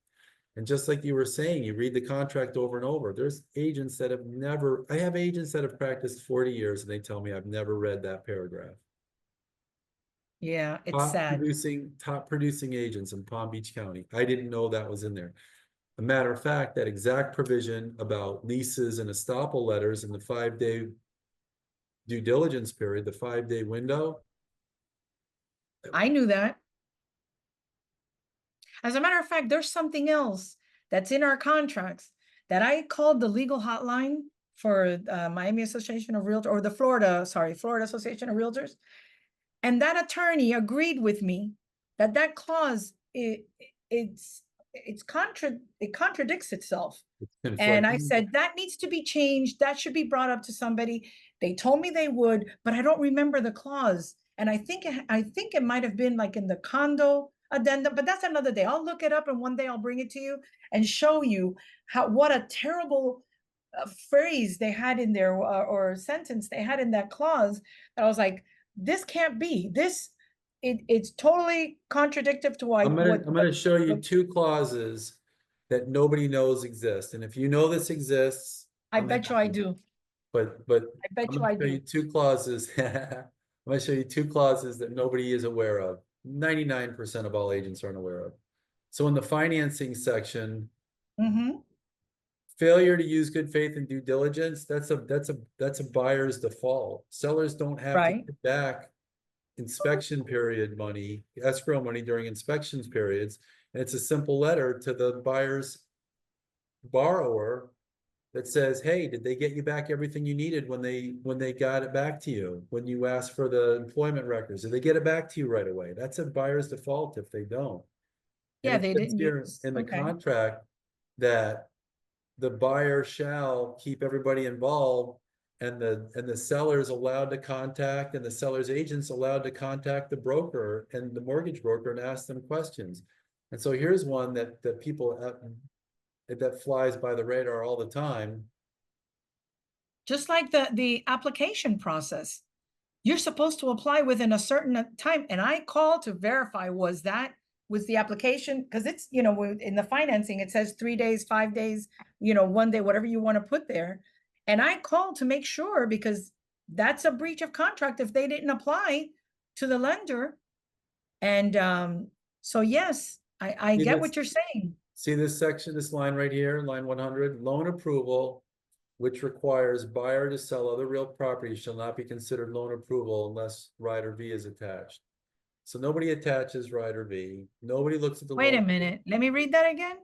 And just like you were saying, you read the contract over and over. There's agents that I have agents that have practiced 40 years and they tell me I've never read that paragraph. Yeah, it's sad. Top producing agents in Palm Beach County. I didn't know that was in there. A matter of fact, that exact provision about leases and estoppel letters in the 5-day due diligence period, the 5-day window. I knew that. As a matter of fact, there's something else that's in our contracts that I called the legal hotline for Miami Association of Realtors, or the Florida Association of Realtors. And that attorney agreed with me that clause, it contradicts itself. And I said, that needs to be changed. That should be brought up to somebody. They told me they would, but I don't remember the clause. And I think it might have been like in the condo addendum, but that's another day. I'll look it up, and one day I'll bring it to you and show you what a terrible phrase they had in there, or sentence they had in that clause. That I was like, this can't be. It's totally contradictory to I'm gonna show you two clauses that nobody knows exist. And if you know this exists, I bet you I do. But I bet you I do. you two clauses. I'm gonna show you two clauses that nobody is aware of. 99% of all agents aren't aware of. So in the financing section, failure to use good faith and due diligence, that's a buyer's default. Sellers don't have to get back inspection period money, escrow money during inspections periods. And it's a simple letter to the buyer's borrower that says, hey, did they get you back everything you needed when they got it back to you? When you asked for the employment records, did they get it back to you right away? That's a buyer's default if they don't. Yeah, they didn't use in the contract that the buyer shall keep everybody involved, and the seller's allowed to contact, and the seller's agent's allowed to contact the broker and the mortgage broker and ask them questions. And so here's one that people that flies by the radar all the time. Just like the application process, you're supposed to apply within a certain time. And I called to verify, was the application, because it's, you know, in the financing, it says 3 days, 5 days, you know, 1 day, whatever you want to put there. And I called to make sure, because that's a breach of contract if they didn't apply to the lender. And so, yes, I get what you're saying. See this section, this line right here, line 100, loan approval, which requires buyer to sell other real property shall not be considered loan approval unless rider V is attached. So nobody attaches rider V. Nobody looks at the Wait a minute. Let me read that again.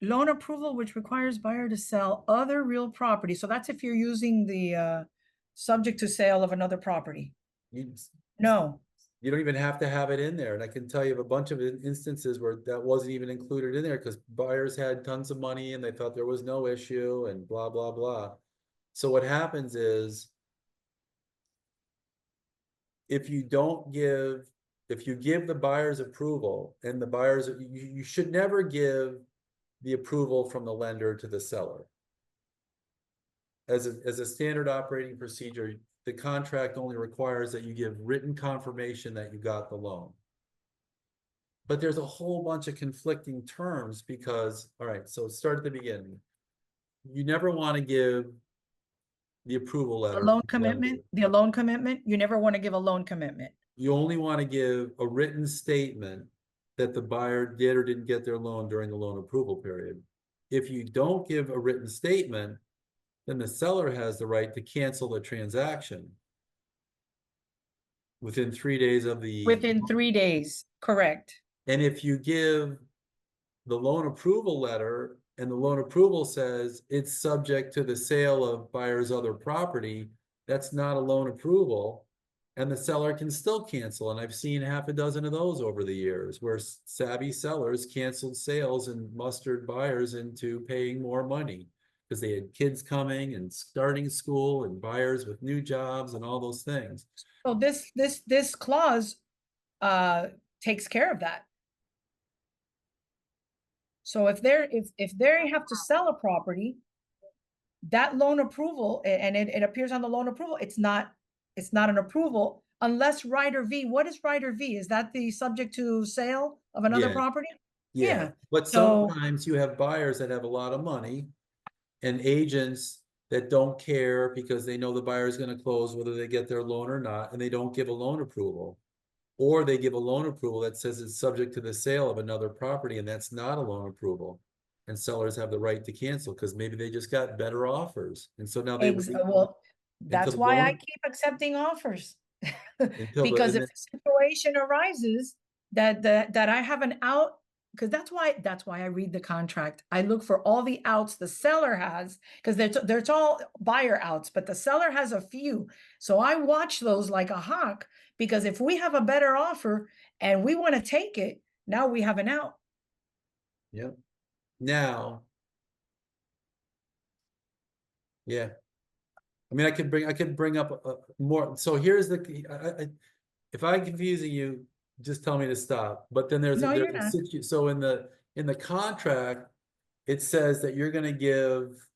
Loan approval, which requires buyer to sell other real property. So that's if you're using the subject to sale of another property. No. You don't even have to have it in there. And I can tell you of a bunch of instances where that wasn't even included in there because buyers had tons of money and they thought there was no issue and blah, blah, blah. So what happens is if you give the buyer's approval and the buyers, you should never give the approval from the lender to the seller. As a standard operating procedure, the contract only requires that you give written confirmation that you got the loan. But there's a whole bunch of conflicting terms because, all right, so start at the beginning. You never want to give the approval letter. A loan commitment, the loan commitment, you never want to give a loan commitment. You only want to give a written statement that the buyer did or didn't get their loan during the loan approval period. If you don't give a written statement, then the seller has the right to cancel the transaction within 3 days of the. Within 3 days, correct. And if you give the loan approval letter and the loan approval says it's subject to the sale of buyer's other property, that's not a loan approval. And the seller can still cancel. And I've seen half a dozen of those over the years where savvy sellers canceled sales and mustered buyers into paying more money because they had kids coming and starting school and buyers with new jobs and all those things. So this clause takes care of that. So if they have to sell a property, that loan approval, and it appears on the loan approval, it's not an approval unless Rider V. What is Rider V? Is that the subject to sale of another Yeah. property? Yeah. Yeah. But So- sometimes you have buyers that have a lot of money and agents that don't care because they know the buyer is going to close whether they get their loan or not, and they don't give a loan approval. Or they give a loan approval that says it's subject to the sale of another property, and that's not a loan approval. And sellers have the right to cancel because maybe they just got better offers. And so now they Well, that's the why I loan- keep accepting offers. Until the- Because and if the situation arises that I have an out, because that's why I read the contract. I look for all the outs the seller has, because there's all buyer outs, but the seller has a few. So I watch those like a hawk, because if we have a better offer and we want to take it, now we have an out. Yep. Now, yeah. I mean, I could bring up more. So here's if I'm confusing you, just tell me to stop. But then No, you're not. so in the contract, it says that you're going to give.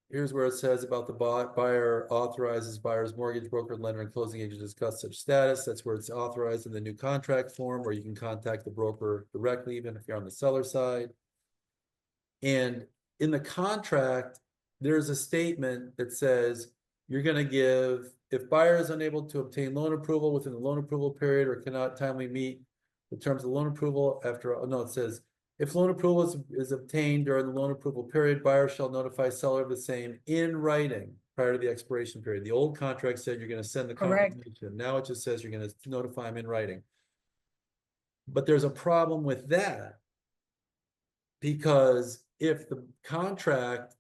Here's where it says about the buyer authorizes buyer's mortgage broker, lender, and closing agent to discuss such status. That's where it's authorized in the new contract form, where you can contact the broker directly, even if you're on the seller side. And in the contract, there's a statement that says you're going to give, if buyer is unable to obtain loan approval within the loan approval period or cannot timely meet the terms of loan approval it says, if loan approval is obtained during the loan approval period, buyer shall notify seller of the same in writing prior to the expiration period. The old contract said you're going to send the Correct. confirmation. Now it just says you're going to notify them in writing. But there's a problem with that, because if the contract,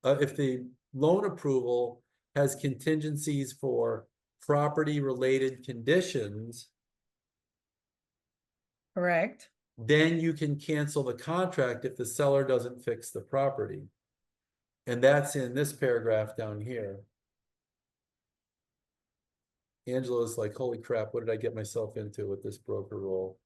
if the loan approval has contingencies for property related conditions, Correct. then you can cancel the contract if the seller doesn't fix the property. And that's in this paragraph down here. Angela's like, holy crap, what did I get myself into with this broker role?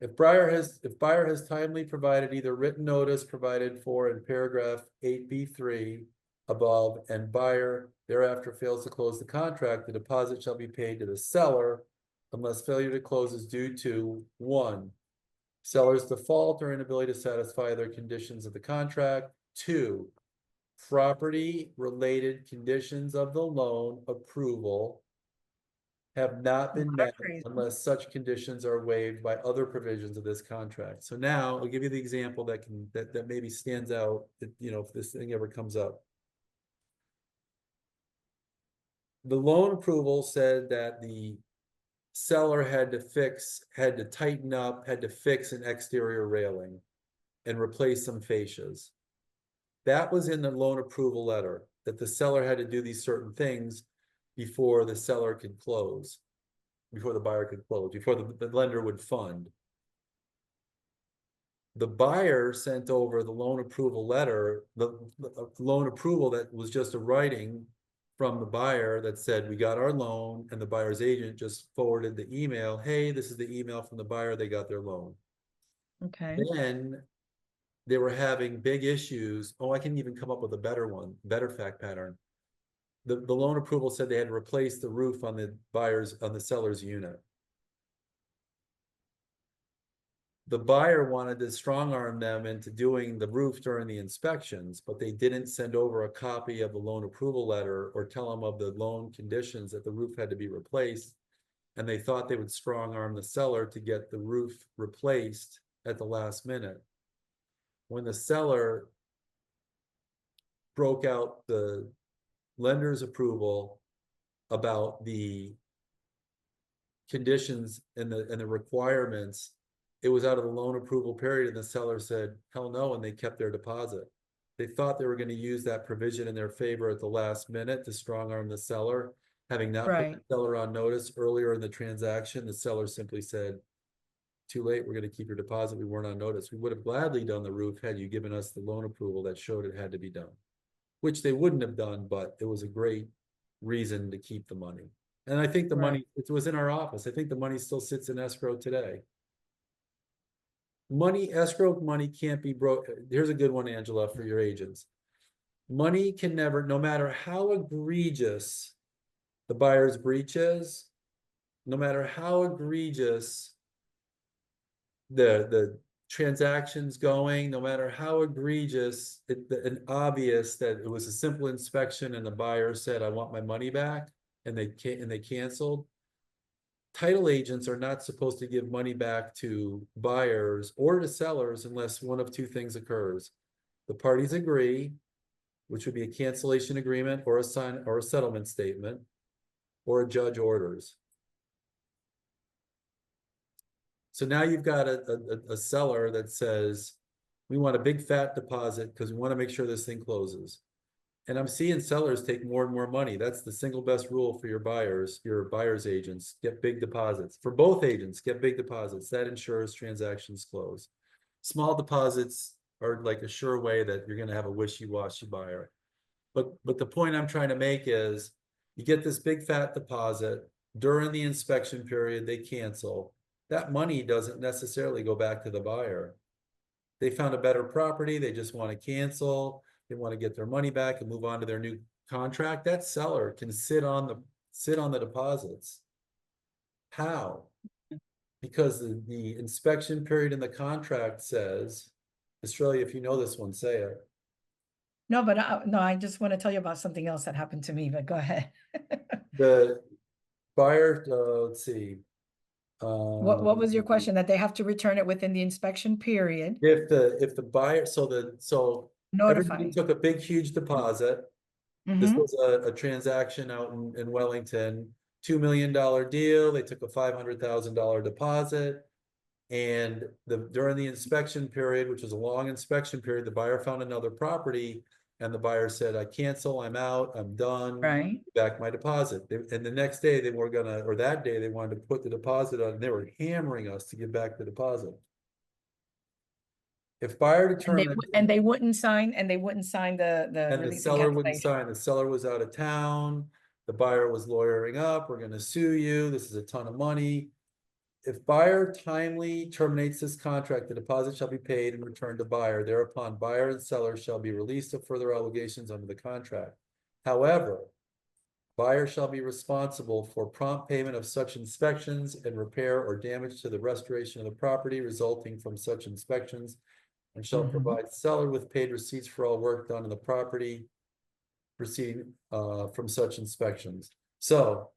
If buyer has timely provided either written notice provided for in paragraph 8B3 above, and buyer thereafter fails to close the contract, the deposit shall be paid to the seller unless failure to close is due to 1, seller's default or inability to satisfy their conditions of the contract, 2, property related conditions of the loan approval have not been met unless such conditions are waived by other provisions of this contract. So now I'll give you the example that maybe stands out, if this thing ever comes up. The loan approval said that the seller had to tighten up, had to fix an exterior railing and replace some fascias. That was in the loan approval letter, that the seller had to do these certain things before the seller could close. before the buyer could close, before the lender would fund. The buyer sent over the loan approval letter, the loan approval that was just a writing from the buyer that said, we got our loan, and the buyer's agent just forwarded the email, hey, this is the email from the buyer, they got their loan. Okay. Then they were having big issues. Oh, I can even come up with a better one, better fact pattern. The loan approval said they had to replace the roof on the seller's unit. The buyer wanted to strong arm them into doing the roof during the inspections, but they didn't send over a copy of the loan approval letter or tell them of the loan conditions that the roof had to be replaced. And they thought they would strong arm the seller to get the roof replaced at the last minute. When the seller broke out the lender's approval about the conditions and the requirements, it was out of the loan approval period, and the seller said, hell no, and they kept their deposit. They thought they were going to use that provision in their favor at the last minute to strong arm the seller. Having not put the seller on notice earlier in the transaction, the seller simply said, too late, we're going to keep your deposit. We weren't on notice. We would have gladly done the roof had you given us the loan approval that showed it had to be done, which they wouldn't have done, but it was a great reason to keep the money. And I think the money, it was in our office. I think the money still sits in escrow today. Escrow money can't be broke. Here's a good one, Angela, for your agents. Money can never, no matter how egregious the buyer's breach is, no matter how egregious the transactions going, no matter how egregious and obvious that it was a simple inspection and the buyer said, I want my money back, and they canceled. Title agents are not supposed to give money back to buyers or to sellers unless one of two things occurs. The parties agree, which would be a cancellation agreement or a settlement statement, or a judge orders. So now you've got a seller that says, we want a big fat deposit because we want to make sure this thing closes. And I'm seeing sellers take more and more money. That's the single best rule for your buyer's agents. Get big deposits. For both agents, get big deposits. That ensures transactions close. Small deposits are like a sure way that you're going to have a wishy-washy buyer. But the point I'm trying to make is, you get this big fat deposit. During the inspection period, they cancel. That money doesn't necessarily go back to the buyer. They found a better property. They just want to cancel. They want to get their money back and move on to their new contract. That seller can sit on the deposits. How? Because the inspection period in the contract says, Australia, if you know this one, say it. No, but no, I just want to tell you about something else that happened to me, but go ahead. The buyer, let's see. What was your question? That they have to return it within the inspection period? If the buyer, so everybody took a big, huge deposit. This was a transaction out in Wellington, $2 million deal. They took a $500,000 deposit. And during the inspection period, which was a long inspection period, the buyer found another property, and the buyer said, I cancel, I'm out, I'm done, back my deposit. And the next day that day they wanted to put the deposit on, and they were hammering us to give back the deposit. If buyer determined, and they wouldn't sign, the seller wouldn't sign, the seller was out of town, the buyer was lawyering up, we're going to sue you, this is a ton of money. If buyer timely terminates this contract, the deposit shall be paid and returned to buyer. Thereupon, buyer and seller shall be released of further obligations under the contract. However, buyer shall be responsible for prompt payment of such inspections and repair or damage to the restoration of the property resulting from such inspections, and shall provide seller with paid receipts for all work done on the property proceeding from such inspections. So,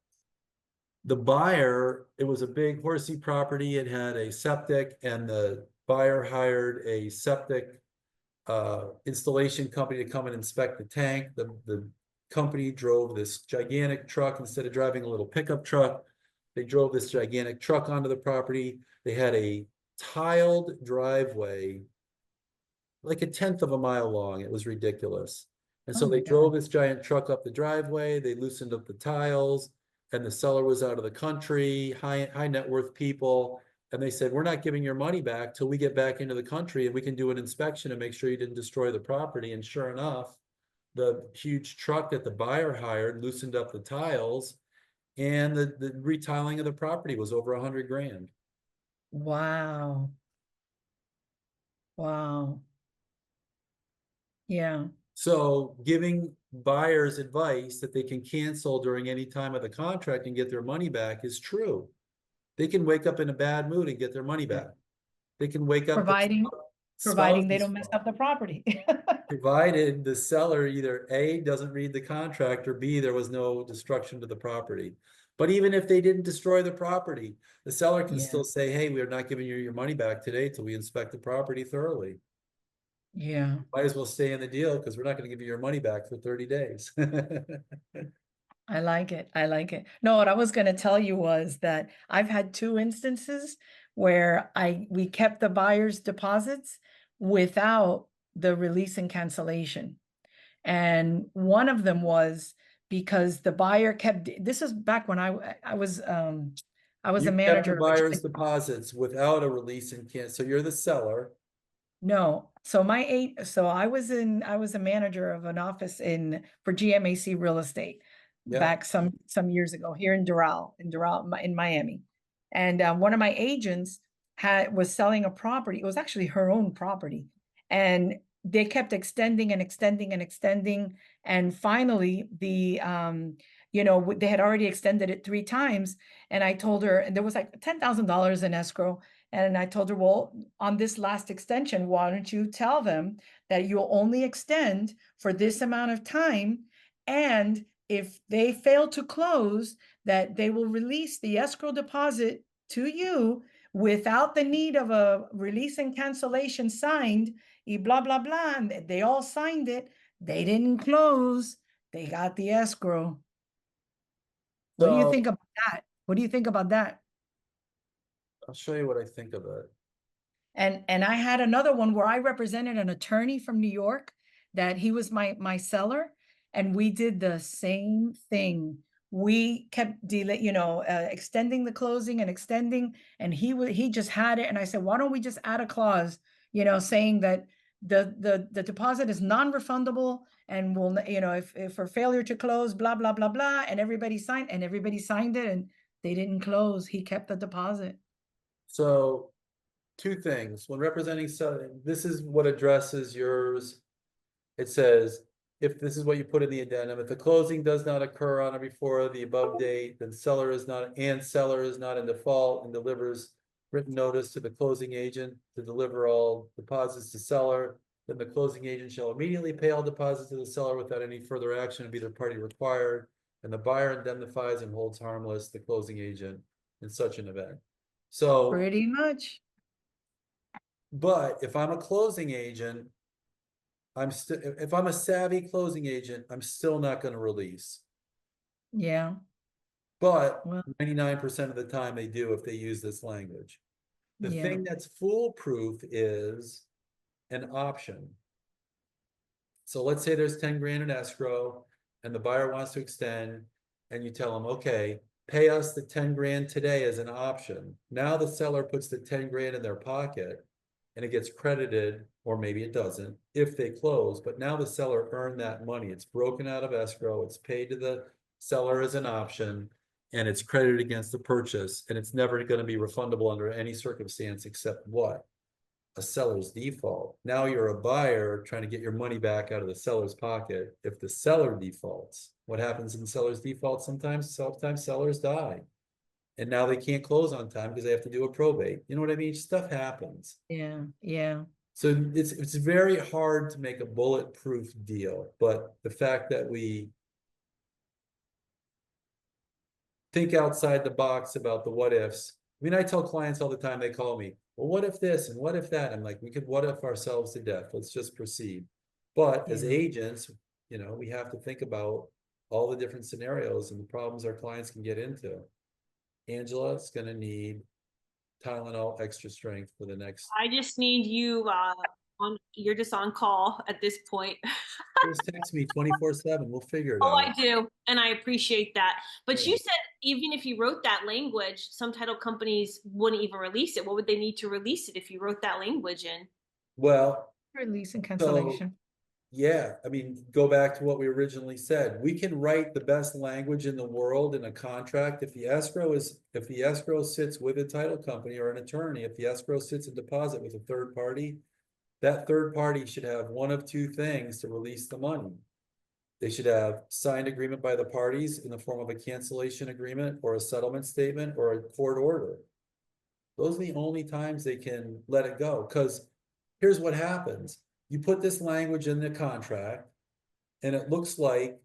the buyer, it was a big horsey property. It had a septic, and the buyer hired a septic installation company to come and inspect the tank. The company drove this gigantic truck instead of driving a little pickup truck. They drove this gigantic truck onto the property. They had a tiled driveway, like a 1/10 of a mile long. It was ridiculous. And so they drove this giant truck up the driveway. They loosened up the tiles. and the seller was out of the country, high net worth people. And they said, we're not giving your money back till we get back into the country and we can do an inspection and make sure you didn't destroy the property. And sure enough, the huge truck that the buyer hired loosened up the tiles, and the retiling of the property was over $100 grand. Wow. Wow. Yeah. So giving buyers advice that they can cancel during any time of the contract and get their money back is true. They can wake up in a bad mood and get their money back. They can wake up. Providing they don't mess up the property. Provided the seller either A, doesn't read the contract, or B, there was no destruction to the property. But even if they didn't destroy the property, the seller can Yeah. still say, hey, we are not giving you your money back today till we inspect the property thoroughly. Yeah. Might as well stay in the deal because we're not going to give you your money back for 30 days. I like it. I like it. No, what I was going to tell you was that I've had 2 instances where we kept the buyer's deposits without the release and cancellation. And one of them was because the buyer kept, this is back when I was a You kept manager the of a buyer's deposits without a release and cancel. So you're the seller. No, so I was a manager of an office for GMAC Real Estate Yeah. back some years ago here in Doral, in Miami. And one of my agents was selling a property. It was actually her own property. And they kept extending and extending and extending. And finally, they had already extended it 3 times. And I told her, and there was like $10,000 in escrow. And I told her, well, on this last extension, why don't you tell them that you'll only extend for this amount of time? And if they fail to close, that they will release the escrow deposit to you without the need of a release and cancellation signed, blah, blah, blah. And they all signed it. They didn't close. They got the escrow. What do you think about that? What do you think about that? I'll show you what I think of it. And I had another one where I represented an attorney from New York, that he was my seller, and we did the same thing. We kept extending the closing and extending, and he just had it. And I said, why don't we just add a clause, saying that the deposit is non-refundable, and will, if for failure to close, blah, blah, blah, blah, and everybody signed it, and they didn't close. He kept the deposit. So 2 things. When representing selling, this is what addresses yours. It says, if this is what you put in the addendum, if the closing does not occur on or before the above date, then seller is not in default and delivers written notice to the closing agent to deliver all deposits to seller, then the closing agent shall immediately pay all deposits to the seller without any further action of either party required, and the buyer indemnifies and holds harmless the closing agent in such an event. So Pretty much. But if I'm a closing agent, if I'm a savvy closing agent, I'm still not going to release. Yeah. But Well, 99% of the time they do if they use this language. The yeah. thing that's foolproof is an option. So let's say there's 10 grand in escrow and the buyer wants to extend, and you tell them, okay, pay us the 10 grand today as an option. Now the seller puts the 10 grand in their pocket and it gets credited, or maybe it doesn't, if they close. But now the seller earned that money. It's broken out of escrow. It's paid to the seller as an option, and it's credited against the purchase. And it's never going to be refundable under any circumstance except what? A seller's default. Now you're a buyer trying to get your money back out of the seller's pocket. If the seller defaults, what happens in seller's default? Sometimes sellers die. And now they can't close on time because they have to do a probate. You know what I mean? Stuff happens. Yeah. Yeah. So it's very hard to make a bulletproof deal. But the fact that we think outside the box about the what ifs. I mean, I tell clients all the time, they call me, well, what if this and what if that? I'm like, we could what if ourselves to death. Let's just proceed. But as Yeah. agents, we have to think about all the different scenarios and the problems our clients can get into. Angela's going to need Tylenol extra strength for the next. I just need you you're just on call at this point. Just text me 24/7. We'll figure it Oh, out. I do, and I appreciate that. But Yeah. you said even if you wrote that language, some title companies wouldn't even release it. What would they need to release it if you wrote that language in? Well, Release and so cancellation. yeah, I mean, go back to what we originally said. We can write the best language in the world in a contract. If the escrow sits with a title company or an attorney, if the escrow sits in deposit with a third party, that third party should have one of two things to release the money. They should have signed agreement by the parties in the form of a cancellation agreement or a settlement statement or a court order. Those are the only times they can let it go. Because here's what happens. You put this language in the contract, and it looks like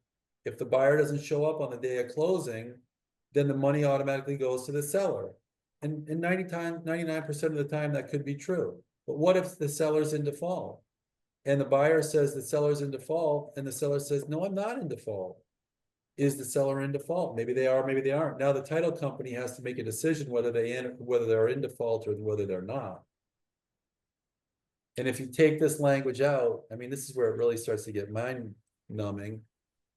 if the buyer doesn't show up on the day of closing, then the money automatically goes to the seller. And 99% of the time that could be true. But what if the seller's in default? And the buyer says the seller's in default, and the seller says, no, I'm not in default. Is the seller in default? Maybe they are, maybe they aren't. Now the title company has to make a decision whether they're in default or whether they're not. And if you take this language out, I mean, this is where it really starts to get mind numbing.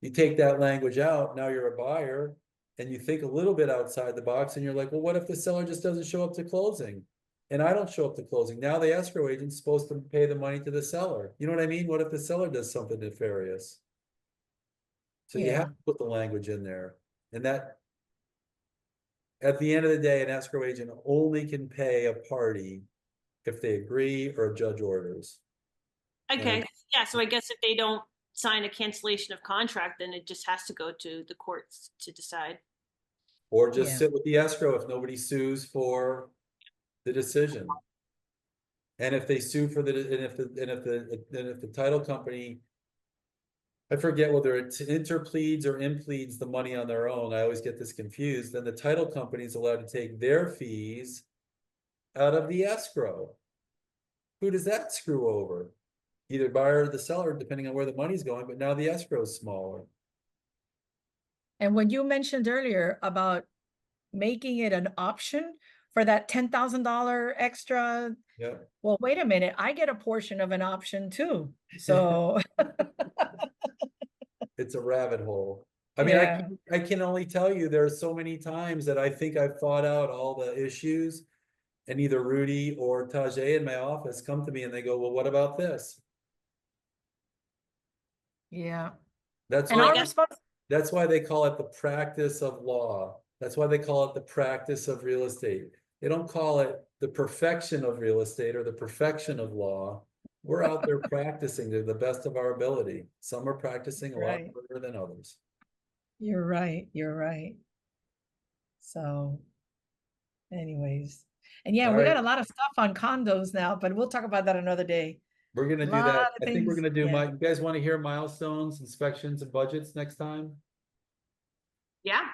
You take that language out, now you're a buyer, and you think a little bit outside the box, and you're like, well, what if the seller just doesn't show up to closing? And I don't show up to closing. Now the escrow agent's supposed to pay the money to the seller. You know what I mean? What if the seller does something nefarious? So you have to put the language in there. And that, at the end of the day, an escrow agent only can pay a party if they agree or a judge orders. Okay, And- yeah, so I guess if they don't sign a cancellation of contract, then it just has to go to the courts to decide. Or just Yeah. sit with the escrow if nobody sues for the decision. And if they sue for if the title company, I forget whether it interpleads or impleads the money on their own, I always get this confused, then the title company is allowed to take their fees out of the escrow. Who does that screw over? Either buyer or the seller, depending on where the money's going, but now the escrow is smaller. And when you mentioned earlier about making it an option for that $10,000 extra, Yeah. well, wait a minute, I get a portion of an option too. So It's a rabbit hole. I mean, yeah. I can only tell you there are so many times that I think I've thought out all the issues, and either Rudy or Tajay in my office come to me and they go, well, what about this? Yeah. That's And why, our response, that's why they call it the practice of law. That's why they call it the practice of real estate. They don't call it the perfection of real estate or the perfection of law. We're out there practicing to the best of our ability. Some are practicing a lot Right. better than others. you're right. You're right. So anyways, and yeah, All we got right. a lot of stuff on condos now, but we'll talk about that another day. We're gonna do Lot that. of I think we're things, gonna do yeah. you guys want to hear milestones, inspections, and budgets next time? Yeah,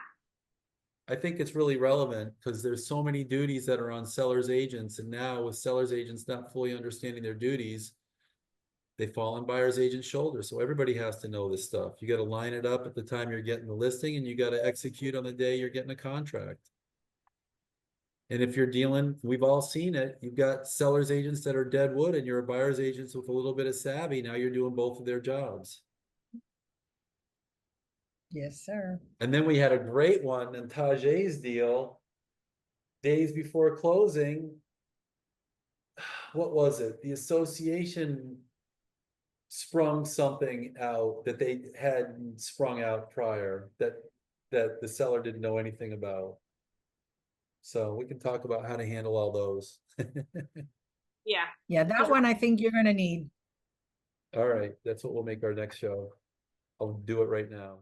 I think it's really relevant because there's so many duties that are on sellers agents, and now with sellers agents not fully understanding their duties, they fall on buyer's agent's shoulders. So everybody has to know this stuff. You got to line it up at the time you're getting the listing, and you got to execute on the day you're getting a contract. And if you're dealing, we've all seen it, you've got sellers agents that are dead wood and you're a buyer's agent with a little bit of savvy. Now you're doing both of their jobs. Yes, sir. And then we had a great one in Tajay's deal, days before closing. What was it? The association sprung something out that they had sprung out prior that the seller didn't know anything about. So we can talk about how to handle all those. yeah. Yeah, that one I think you're gonna need. All right, that's what we'll make our next show. I'll do it right now.